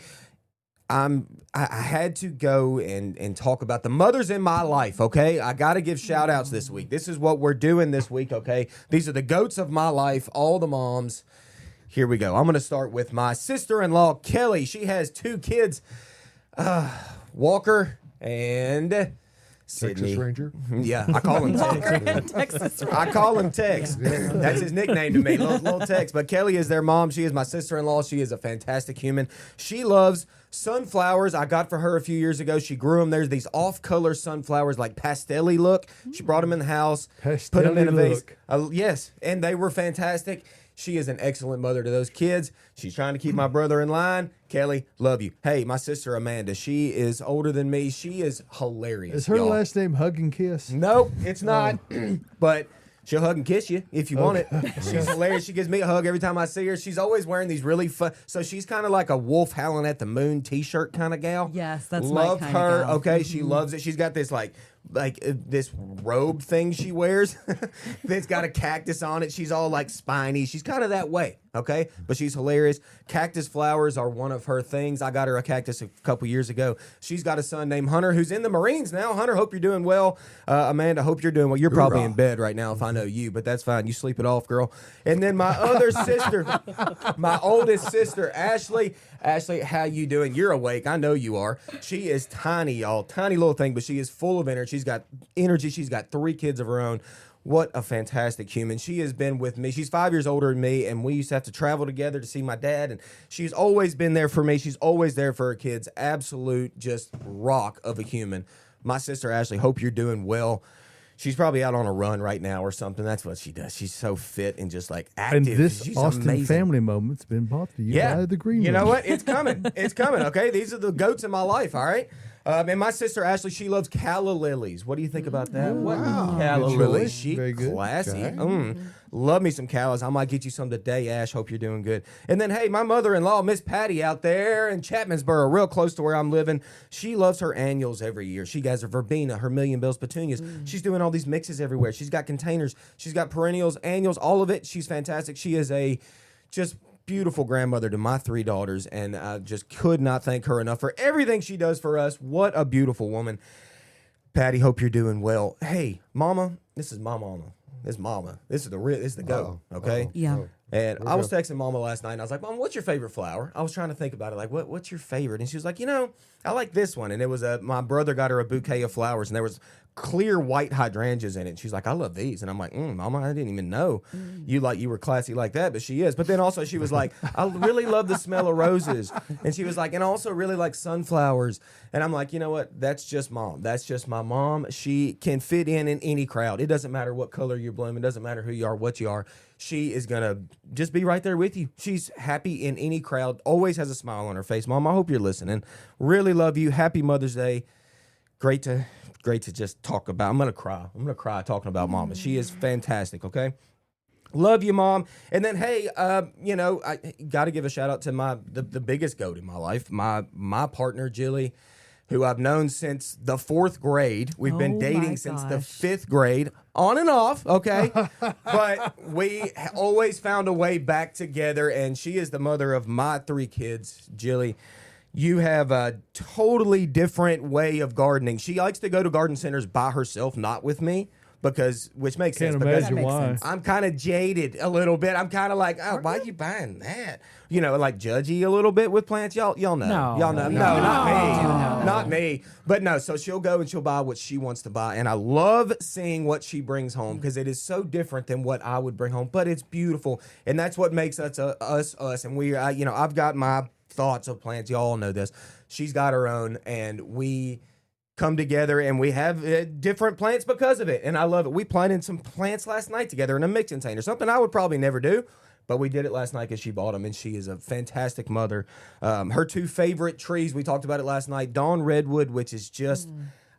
I had to go and talk about the mothers in my life, okay? I got to give shout outs this week. This is what we're doing this week, okay? These are the goats of my life, all the moms. Here we go. I'm going to start with my sister-in-law, Kelly. She has 2 kids, Walker and Sydney. Texas Ranger. Yeah, I call him Tex. Texas. I call him Tex. That's his nickname to me, little Tex. But Kelly is their mom. She is my sister-in-law. She is a fantastic human. She loves sunflowers. I got for her a few years ago. She grew them. There's these off-color sunflowers, like pastel-y look. She brought them in the house, put them in a vase. Yes, and they were fantastic. She is an excellent mother to those kids. She's trying to keep my brother in line. Kelly, love you. Hey, my sister Amanda, she is older than me. She is hilarious. Is her y'all. last name Hug and Kiss? Nope, it's not. But she'll hug and kiss you if you want it. She's hilarious. She gives me a hug every time I see her. She's always wearing these really fun. So she's kind of like a wolf howling at the moon T-shirt kind of gal. Yes, that's love my kind her. of gal. Okay, she loves it. She's got this this robe thing she wears that's got a cactus on it. She's all like spiny. She's kind of that way, okay? But she's hilarious. Cactus flowers are one of her things. I got her a cactus a couple years ago. She's got a son named Hunter who's in the Marines now. Hunter, hope you're doing well. Amanda, hope you're doing well. You're probably in bed right now if I know you, but that's fine. You sleep it off, girl. And then my other sister, my oldest sister, Ashley. Ashley, how you doing? You're awake. I know you are. She is tiny, y'all. Tiny little thing, but she is full of energy. She's got energy. She's got 3 kids of her own. What a fantastic human. She has been with me. She's 5 years older than me, and we used to have to travel together to see my dad, and she's always been there for me. She's always there for her kids. Absolute just rock of a human. My sister, Ashley, hope you're doing well. She's probably out on a run right now or something. That's what she does. She's so fit and just like active. And this She's Austin amazing. family moment's been brought to you by the Green Room. You know what? It's coming. It's coming, okay? These are the goats in my life, all right? And my sister, Ashley, she loves calla lilies. What do you think about that? Wow. Calla Good lilies. choice. She Very good. classy. Okay. Love me some callas. I might get you some today, Ash. Hope you're doing good. And then, hey, my mother-in-law, Miss Patty, out there in Chapmansboro, real close to where I'm living, she loves her annuals every year. She has her verbena, her Million Bells petunias. She's doing all these mixes everywhere. She's got containers. She's got perennials, annuals, all of it. She's fantastic. She is a just beautiful grandmother to my 3 daughters, and I just could not thank her enough for everything she does for us. What a beautiful woman. Patty, hope you're doing well. Hey, Mama, this is my mama. This is Mama. This is the goat, okay? Yeah. And I was texting Mama last night, and I was like, Mama, what's your favorite flower? I was trying to think about it, like, what's your favorite? And she was like, I like this one. And it was my brother got her a bouquet of flowers, and there was clear white hydrangeas in it. She's like, I love these. And I'm like, Mama, I didn't even know you were classy like that, but she is. But then also she was like, I really love the smell of roses. And she was like, and I also really like sunflowers. And I'm like, you know what? That's just Mom. That's just my mom. She can fit in any crowd. It doesn't matter what color you're blooming. It doesn't matter who you are, what you are. She is going to just be right there with you. She's happy in any crowd, always has a smile on her face. Mom, I hope you're listening. Really love you. Happy Mother's Day. Great to just talk about. I'm going to cry talking about Mama. She is fantastic, okay? Love you, Mom. And then, hey, I got to give a shout out to the biggest goat in my life, my partner, Jilly, who I've known since the 4th grade. We've been dating since the 5th grade, on and off, okay? But we always found a way back together, and she is the mother of my 3 kids, Jilly. You have a totally different way of gardening. She likes to go to garden centers by herself, not with me. Which makes sense. Can't Because imagine why. I'm kind of jaded a little bit. I'm kind of like, why are you buying that? Like judgy a little bit with plants. Y'all know. No. Y'all know. No, No. not me. not me. But no, so she'll go and she'll buy what she wants to buy. And I love seeing what she brings home because it is so different than what I would bring home. But it's beautiful. And that's what makes us us. And I've got my thoughts of plants. Y'all know this. She's got her own. And we come together and we have different plants because of it. And I love it. We planted some plants last night together in a mixing container. Something I would probably never do. But we did it last night because she bought them, and she is a fantastic mother. Her two favorite trees, we talked about it last night, Dawn Redwood, which is just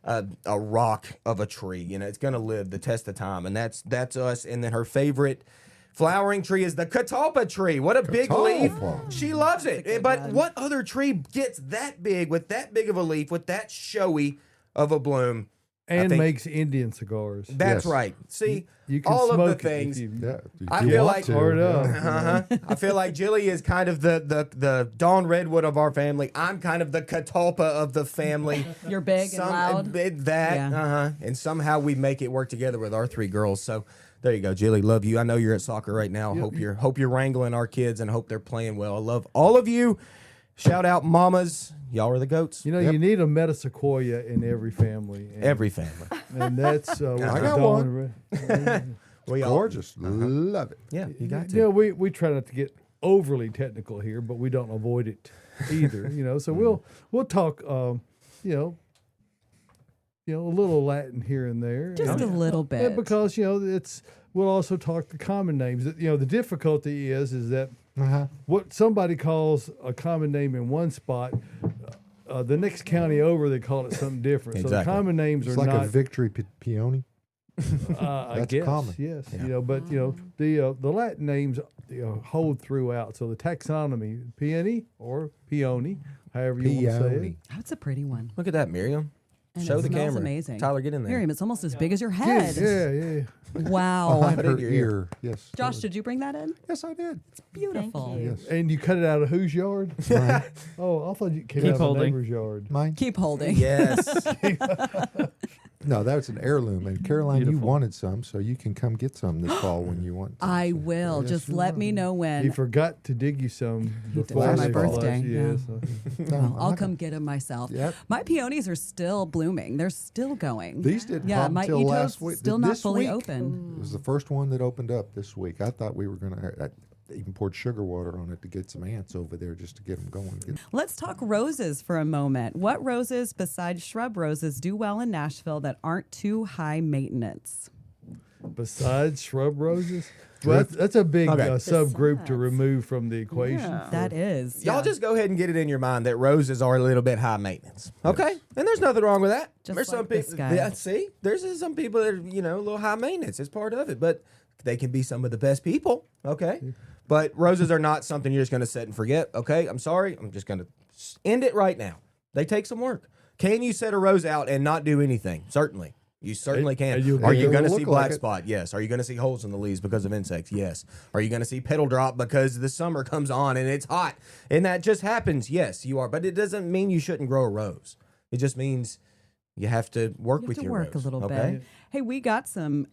a rock of a tree. You know, it's going to live the test of time, and that's us. And then her favorite flowering tree is the catalpa tree. What a big leaf. She loves it. But what other tree gets that big, with that big of a leaf, with that showy of a bloom? And makes Indian cigars. That's right. See, you can all of the smoke things. I feel like I feel like Jilly is kind of the Dawn Redwood of our family. I'm kind of the catalpa of the family. You're big and loud. And somehow we make it work together with our three girls. So there you go, Jilly. Love you. I know you're at soccer right now. Hope you're wrangling our kids and hope they're playing well. I love all of you. Shout out mamas. Y'all are the goats. You know, you need a metasequoia in every family. Every family. And that's I got one. Gorgeous. Love it. Yeah, you got to. You know, we try not to get overly technical here, but we don't avoid it either. You know, so we'll talk. A little Latin here and there. Just a little bit. Yeah, because we'll also talk the common names. The difficulty is that what somebody calls a common name in one spot, the next county over they call it something different. Exactly. So the common names It's are like not a victory peony. I That's guess, common. yes. Yeah. The Latin names hold throughout. So the taxonomy, peony or peony, however you want to say it. Peony. That's a pretty one. Look at that, Miriam. And Show it the smells camera. amazing. Tyler, get in there. Miriam, it's almost as big as your head. Yeah. Wow. Behind Put it in her your ear. Yes. Josh, did you bring that in? Yes, I did. Beautiful. Thank you. Yes. And you cut it out of whose yard? Mine. Oh, I thought you cut Keep it out of holding. the neighbor's yard. Mine. Keep holding. Yes. No, that was an heirloom. And Caroline, you Beautiful. wanted some, so you can come get some this fall when you want to. I will. Yes, Just you let will. me know He when. forgot to dig you some did before for my they flushed. birthday, Yeah, yeah. so- No, Well, I'll I'm come not get them myself. Yep. My peonies are still blooming. They're still going. These didn't Yeah, pop my until last Eto's week. still not This fully week, open. It was the first one that opened up this week. I thought we were going to. I even poured sugar water on it to get some ants over there just to get them going. Let's talk roses for a moment. What roses besides shrub roses do well in Nashville that aren't too high maintenance? Besides shrub roses? Well, that's a big subgroup to remove from the equation. That is. Y'all just go ahead and get it in your mind that roses are a little bit high maintenance. Okay? And there's nothing wrong with that. Just there's like some this people. guy. Yeah, see? There's some people that are, a little high maintenance. It's part of it. But they can be some of the best people. Okay? But roses are not something you're just going to set and forget. Okay? I'm sorry. I'm just going to end it right now. They take some work. Can you set a rose out and not do anything? Certainly. You certainly can. Are you going to see black spot? Yes. Are you going to see holes in the leaves because of insects? Yes. Are you going to see petal drop because the summer comes on and it's hot and that just happens? Yes, you are. But it doesn't mean you shouldn't grow a rose. It just means you have to work You have with to your work rose. a little Okay? bit. Hey, we got some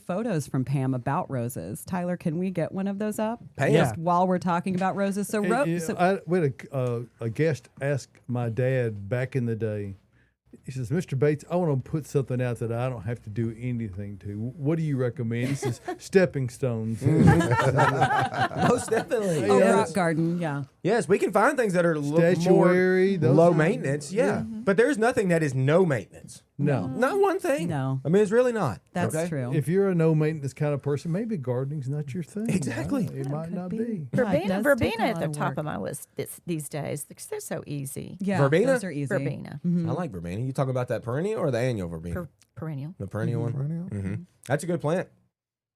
photos from Pam about roses. Tyler, can we get one of those up? Pam? Just while we're talking about roses. So, We had a guest ask my dad back in the day. He says, Mr. Bates, I want to put something out that I don't have to do anything to. What do you recommend? He says, stepping stones. Most definitely. rock garden, yeah. Yes, we can find things that are Statuary, more those low are- maintenance. Yeah. But there's nothing that is no maintenance. No. Not one thing. No. I mean, it's really not. That's okay? true. If you're a no maintenance kind of person, maybe gardening's not your thing. Exactly. It might not be. Yeah, it does take Verbena a at lot the of top work. of my list these days because they're so easy. Yeah, Verbena? those are easy. Verbena, I like verbena. You talking about that perennial or the annual verbena? perennial. The perennial one? Perennial. Mm-hmm. That's a good plant.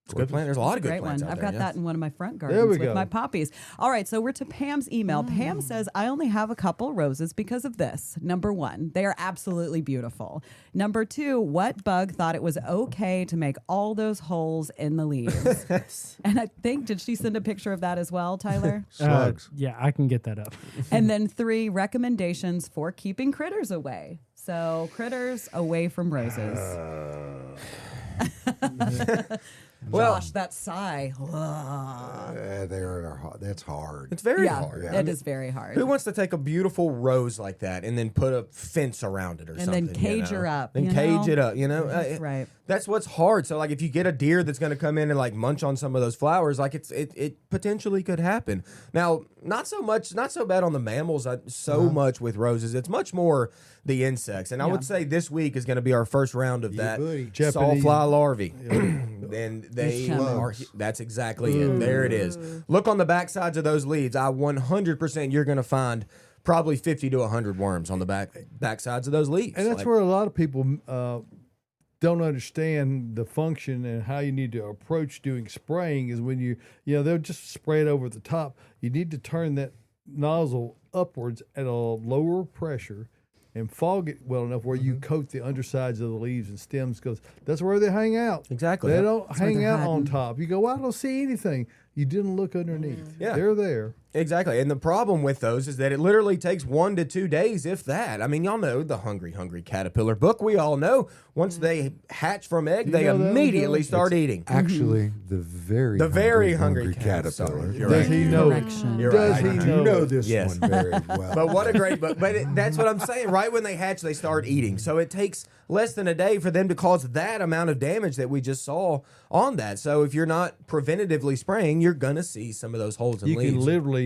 It's a good plant. There's a lot of good Great plants one. out I've there. got that in one of my front There gardens we with go. my poppies. All right, so we're to Pam's email. Pam says, I only have a couple roses because of this. Number 1, they are absolutely beautiful. Number 2, what bug thought it was okay to make all those holes in the leaves? And I think, did she send a picture of that as well, Tyler? Slugs. Yeah, I can get that up. And then 3, recommendations for keeping critters away. So critters away from roses. Well, Gosh, that sigh. That's hard. it's very Yeah, hard. it is very hard. Who wants to take a beautiful rose like that and then put a fence around it or And something? then cage her up, And you cage know? it up, you know? Right. That's what's hard. So, like, if you get a deer that's going to come in and, like, munch on some of those flowers, like, it potentially could happen. Now, not so bad on the mammals, much with roses. It's much more the insects. And I would say this week is going to be our first round of that Japanese- sawfly larvae. And they are, that's exactly it. There it is. Look on the back sides of those leaves. 100% you're going to find probably 50 to 100 worms on the back sides of those leaves. And that's where a lot of people don't understand the function and how you need to approach doing spraying is when they'll just spray it over the top. You need to turn that nozzle upwards at a lower pressure and fog it well enough where you coat the undersides of the leaves and stems, because that's where they hang out. Exactly. They don't hang they're out on hiding. top. You go, well, I don't see anything. You didn't look underneath. Yeah. They're there. Exactly. And the problem with those is that it literally takes 1 to 2 days, if that. I mean, y'all know the Hungry Caterpillar book. We all know once they hatch from egg, You they know that one, immediately Joe? start eating. Actually, the very hungry caterpillar. Sorry, you're Does right. he know? Correction. You're Does right. he I You know? know this Yes. one very well. But what a great book. But that's what I'm saying. Right when they hatch, they start eating. So it takes less than a day for them to cause that amount of damage that we just saw on that. So if you're not preventatively spraying, you're going to see some of those holes in You leaves. can literally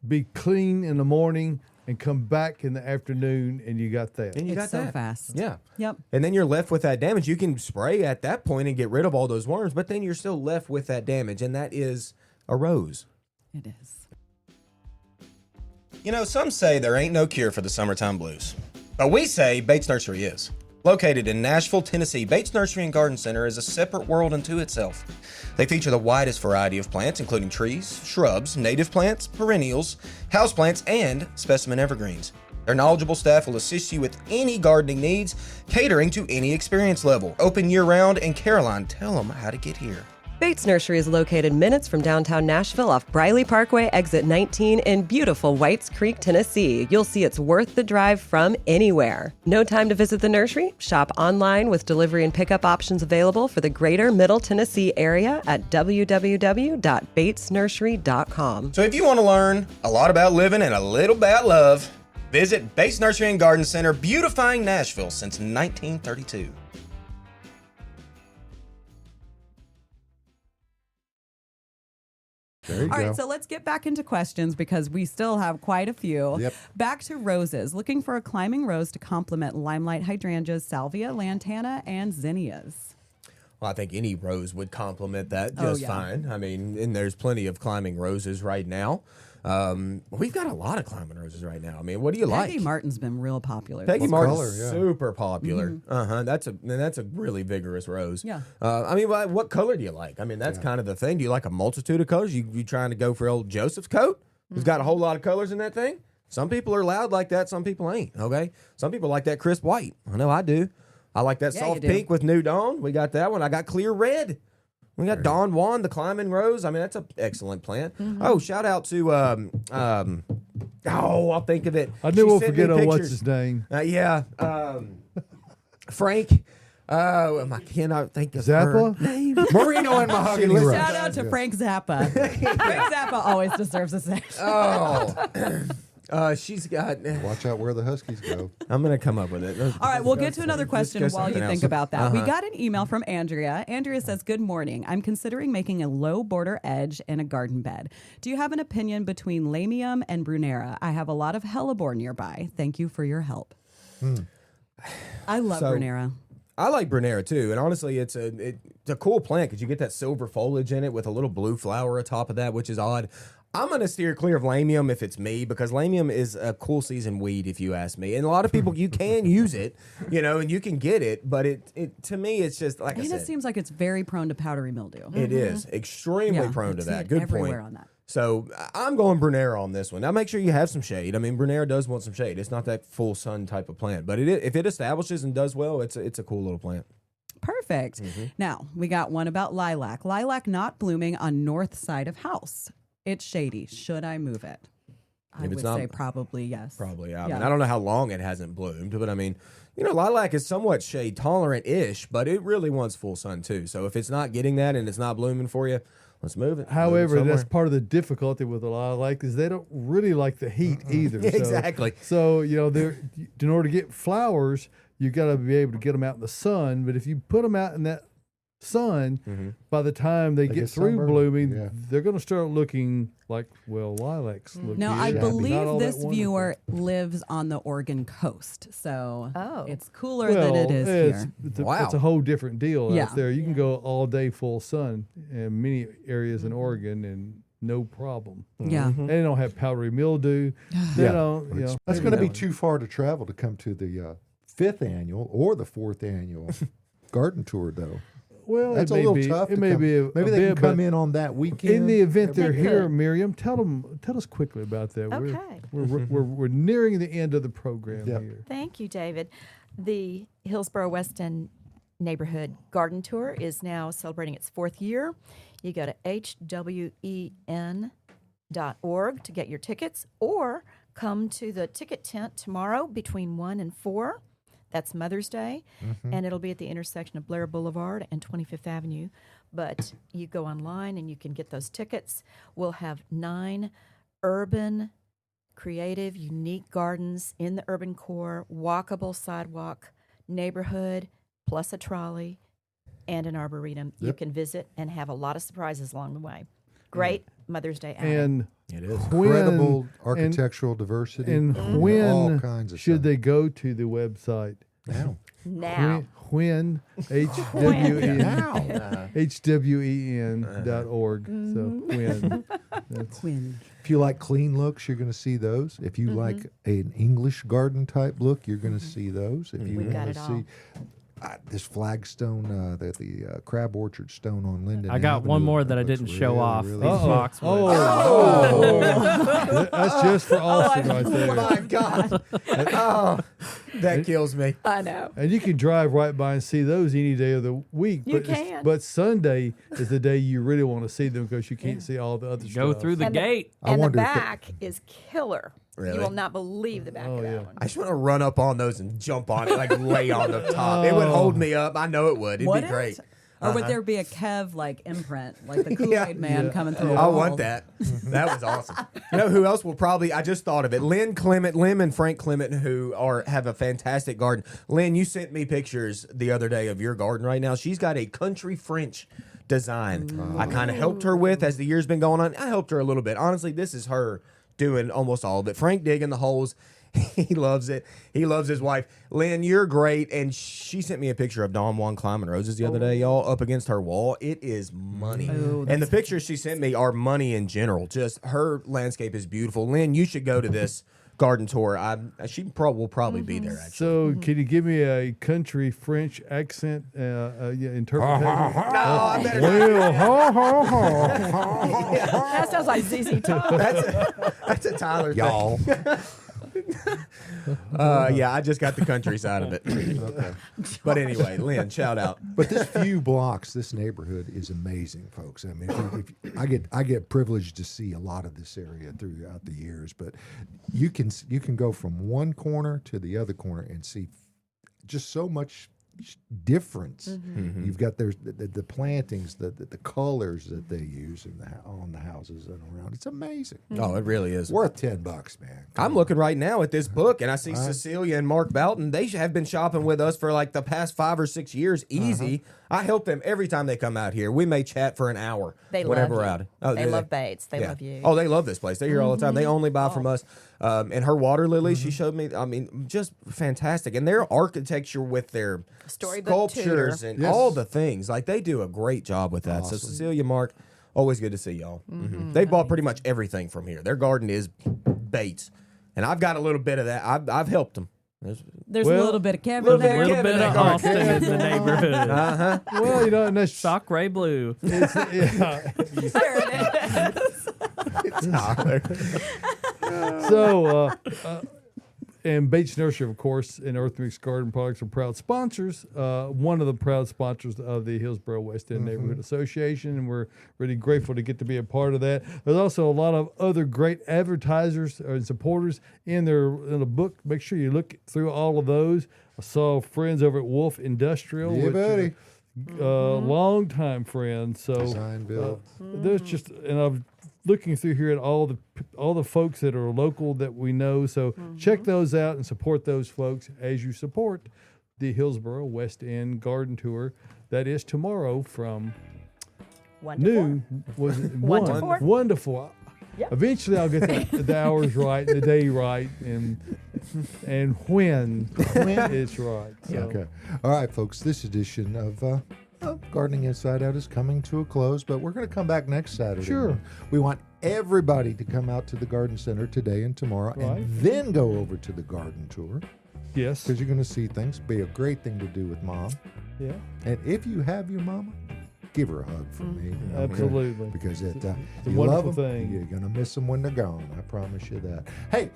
be clean in the morning and come back in the afternoon, and you got that. And you It's got so that. fast. Yeah. Yep. And then you're left with that damage. You can spray at that point and get rid of all those worms, but then you're still left with that damage, and that is a rose. It is. You know, some say there ain't no cure for the summertime blues, but we say Bates Nursery is. Located in Nashville, Tennessee, Bates Nursery and Garden Center is a separate world unto itself. They feature the widest variety of plants, including trees, shrubs, native plants, perennials, houseplants, and specimen evergreens. Their knowledgeable staff will assist you with any gardening needs, catering to any experience level. Open year-round, and Caroline, tell them how to get here. Bates Nursery is located minutes from downtown Nashville off Briley Parkway, exit 19 in beautiful Whites Creek, Tennessee. You'll see it's worth the drive from anywhere. No time to visit the nursery? Shop online with delivery and pickup options available for the greater Middle Tennessee area at www.batesnursery.com. So if you want to learn a lot about living and a little about love, visit Bates Nursery and Garden Center, beautifying Nashville since 1932. There you All go. right, so let's get back into questions because we still have quite a few. Yep. Back to roses. Looking for a climbing rose to complement limelight hydrangeas, salvia, lantana, and zinnias. Well, I think any rose would complement that Oh, just yeah. fine. I mean, and there's plenty of climbing roses right now. We've got a lot of climbing roses right now. I mean, what do you Peggy like? Martin's been real popular. Peggy What Martin's color? Yeah. super popular. That's a really vigorous rose. Yeah. I mean, what color do you like? I mean, that's kind of the thing. Do you like a multitude of colors? You trying to go for old Joseph's coat? Who's got a whole lot of colors in that thing? Some people are loud like that. Some people ain't. Okay. Some people like that crisp white. I know I do. I like that Yeah, soft you do. pink with New Dawn. We got that one. I got clear red. We got Don Juan, the climbing rose. I mean, that's an excellent plant. Oh, shout out to I'll think of it. I She knew we'll sent me forget what's pictures. his name. Frank. I cannot think of her Zappa? name. Merino and Mahogany Rose. Shout out to Frank Zappa. Frank Zappa always deserves a section. She's got. Watch out where the Huskies go. I'm gonna come up with it. All right, we'll get to another question Let's go while you something think else. about that. We got an email from Andrea. Andrea says, "Good morning. I'm considering making a low border edge in a garden bed. Do you have an opinion between Lamium and Brunera? I have a lot of hellebore nearby. Thank you for your help." I love So- Brunera. I like Brunera too, and honestly, it's a cool plant because you get that silver foliage in it with a little blue flower atop of that, which is odd. I'm going to steer clear of Lamium if it's me, because Lamium is a cool season weed, if you ask me. And a lot of people, you can use it, and you can get it, but it to me, it's just like I And said, it seems like it's very prone to powdery mildew. it is extremely Yeah, prone I to see that. it Good everywhere point. on that. So I'm going Brunera on this one. Now make sure you have some shade. I mean, Brunera does want some shade. It's not that full sun type of plant, but if it establishes and does well, it's a cool little plant. Perfect. Now, we got one about lilac. Lilac not blooming on north side of house. It's shady. Should I move it? I would say probably yes. Probably. I mean, I don't know how long it hasn't bloomed, but I mean, lilac is somewhat shade tolerant-ish, but it really wants full sun too. So if it's not getting that and it's not blooming for you, let's move it. However, that's part of the difficulty with the lilac is they don't really like the heat either. Exactly. So in order to get flowers, you got to be able to get them out in the sun. But if you put them out in that sun, by the time they get through blooming, they're going to start looking like, lilacs look. Now, I shabby. believe this viewer lives on the Oregon coast, so it's cooler than it is here. It's a whole different deal Yeah. out there. You can go all day full sun in many areas in Oregon and no problem. Yeah. They don't have powdery mildew. They don't, That's going to be too far to travel to come to the 5th annual or the 4th annual garden tour, though. Well, that's a little tough. It may be maybe they can come in on that weekend. In the event they're here, Miriam, tell us quickly about that. Okay. We're nearing the end of the program here. Thank you, David. The Hillsborough West End Neighborhood Garden Tour is now celebrating its 4th year. You go to hwen.org to get your tickets, or come to the ticket tent tomorrow between 1 and 4. That's Mother's Day, and it'll be at the intersection of Blair Boulevard and 25th Avenue. But you go online and you can get those tickets. We'll have 9 urban, creative, unique gardens in the urban core, walkable sidewalk, neighborhood, plus a trolley, and an arboretum. You can visit and have a lot of surprises along the way. Great Mother's Day outing. And it is incredible architectural diversity. And when all kinds of should stuff. they go to the website? Now. When HWEN.org. So when. That's When. If you like clean looks, you're going to see those. If you like an English garden type look, you're going to see those. If you We've got want it to all. see this flagstone, the crab orchard stone on Linden. I got Avenue, one more that I looks didn't show really, off. really These good. boxwoods. That's just for Austin right there. Oh my God. That kills me. I know. And you can drive right by and see those any day of the week. You but can. But Sunday is the day you really want to see them because you can't see all the other stuff. Go through the And gate. I And the wonder if they- back is killer. Really? You will not believe the back of that one. I just want to run up on those and jump on it, like lay on the top. It would hold me up. I know it would. It'd Would be it? great. Or would there be a Kev imprint, like the Kool-Aid man coming through? I want that. That was awesome. You know who else will probably? I just thought of it. Lim and Frank Clement, who have a fantastic garden. Lynn, you sent me pictures the other day of your garden right now. She's got a country French design. I kind of helped her with as the year's been going on. I helped her a little bit. Honestly, this is her doing almost all of it. Frank digging the holes. He loves it. He loves his wife. Lynn, you're great. And she sent me a picture of Don Juan climbing roses the other day, y'all, up against her wall. It is money. And the pictures she sent me are money in general. Just her landscape is beautiful. Lynn, you should go to this garden tour. She will probably be there, actually. So, can you give me a country French accent interpretation? No, I better That sounds like ZZ Top. That's a Tyler thing. Y'all. Yeah, I just got the countryside of it. But anyway, Lynn, shout out. But this few blocks, this neighborhood is amazing, folks. I mean, I get privileged to see a lot of this area throughout the years, but you can go from one corner to the other corner and see just so much difference. You've got the plantings, the colors that they use on the houses and around. It's amazing. Oh, it really is. Worth $10, man. I'm looking right now at this book, and I see Cecilia and Mark Boughton. They have been shopping with us for like the past 5 or 6 years. Easy. I help them every time they come out here. We may chat for an hour. They whenever love we're you. out. Oh, They love Bates. They love you. Oh, they love this place. They're here all the time. They only buy from us. And her water lilies, she showed me. I mean, just fantastic. And their architecture with their Storybook sculptures tutor. and all the things, like they do a great job with that. So Cecilia, Mark, always good to see y'all. They bought pretty much everything from here. Their garden is Bates, and I've got a little bit of that. I've helped them. There's a little bit of Kevin little bit there. A little bit of Austin in the neighborhood. Well, and that's Shock Ray Blue. yeah. There it is. So, And Bates Nursery, of course, and Earth Mix Garden Products are proud sponsors. One of the proud sponsors of the Hillsborough West End Neighborhood Association, and we're really grateful to get to be a part of that. There's also a lot of other great advertisers and supporters in the book. Make sure you look through all of those. I saw friends over at Wolf Industrial, Yeah, buddy. Long-time friends. So Design build. there's just, and I'm looking through here at all the folks that are local that we know. So check those out and support those folks as you support the Hillsborough West End Garden Tour. That is tomorrow from 1 to 4. noon. Was it 1 to 4. Wonderful. Yep. Eventually, I'll get the hours right, the day right, and when it's right. So. Okay. All right, folks. This edition of Gardening Inside Out is coming to a close, but we're going to come back next Saturday. Sure. We want everybody to come out to the garden center today and tomorrow, Right. and then go over to the garden tour Yes. because you're going to see things. Be a great thing to do with Mom. Yeah. And if you have your mama, give her a hug from me. You know, Absolutely. Because It's a you wonderful love 'em, thing. You're going to miss them when they're gone. I promise you that. Hey,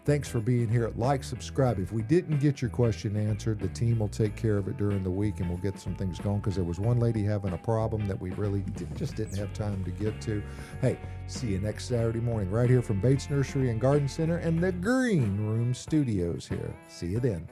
thanks for being here. Like, subscribe. If we didn't get your question answered, the team will take care of it during the week and we'll get some things going because there was one lady having a problem that we really just didn't have time to get to. Hey, see you next Saturday morning right here from Bates Nursery and Garden Center and the Green Room Studios here. See you then.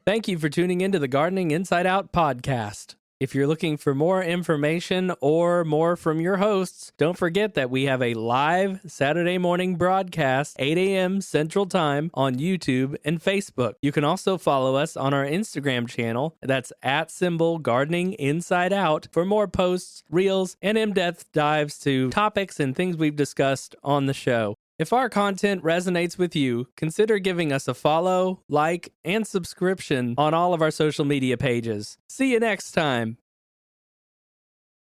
Thank you for tuning into the Gardening Inside Out podcast. If you're looking for more information or more from your hosts, don't forget that we have a live Saturday morning broadcast, 8 a.m. Central Time on YouTube and Facebook. You can also follow us on our Instagram channel. That's @Gardening Inside Out for more posts, reels, and in-depth dives to topics and things we've discussed on the show. If our content resonates with you, consider giving us a follow, like, and subscription on all of our social media pages. See you next time.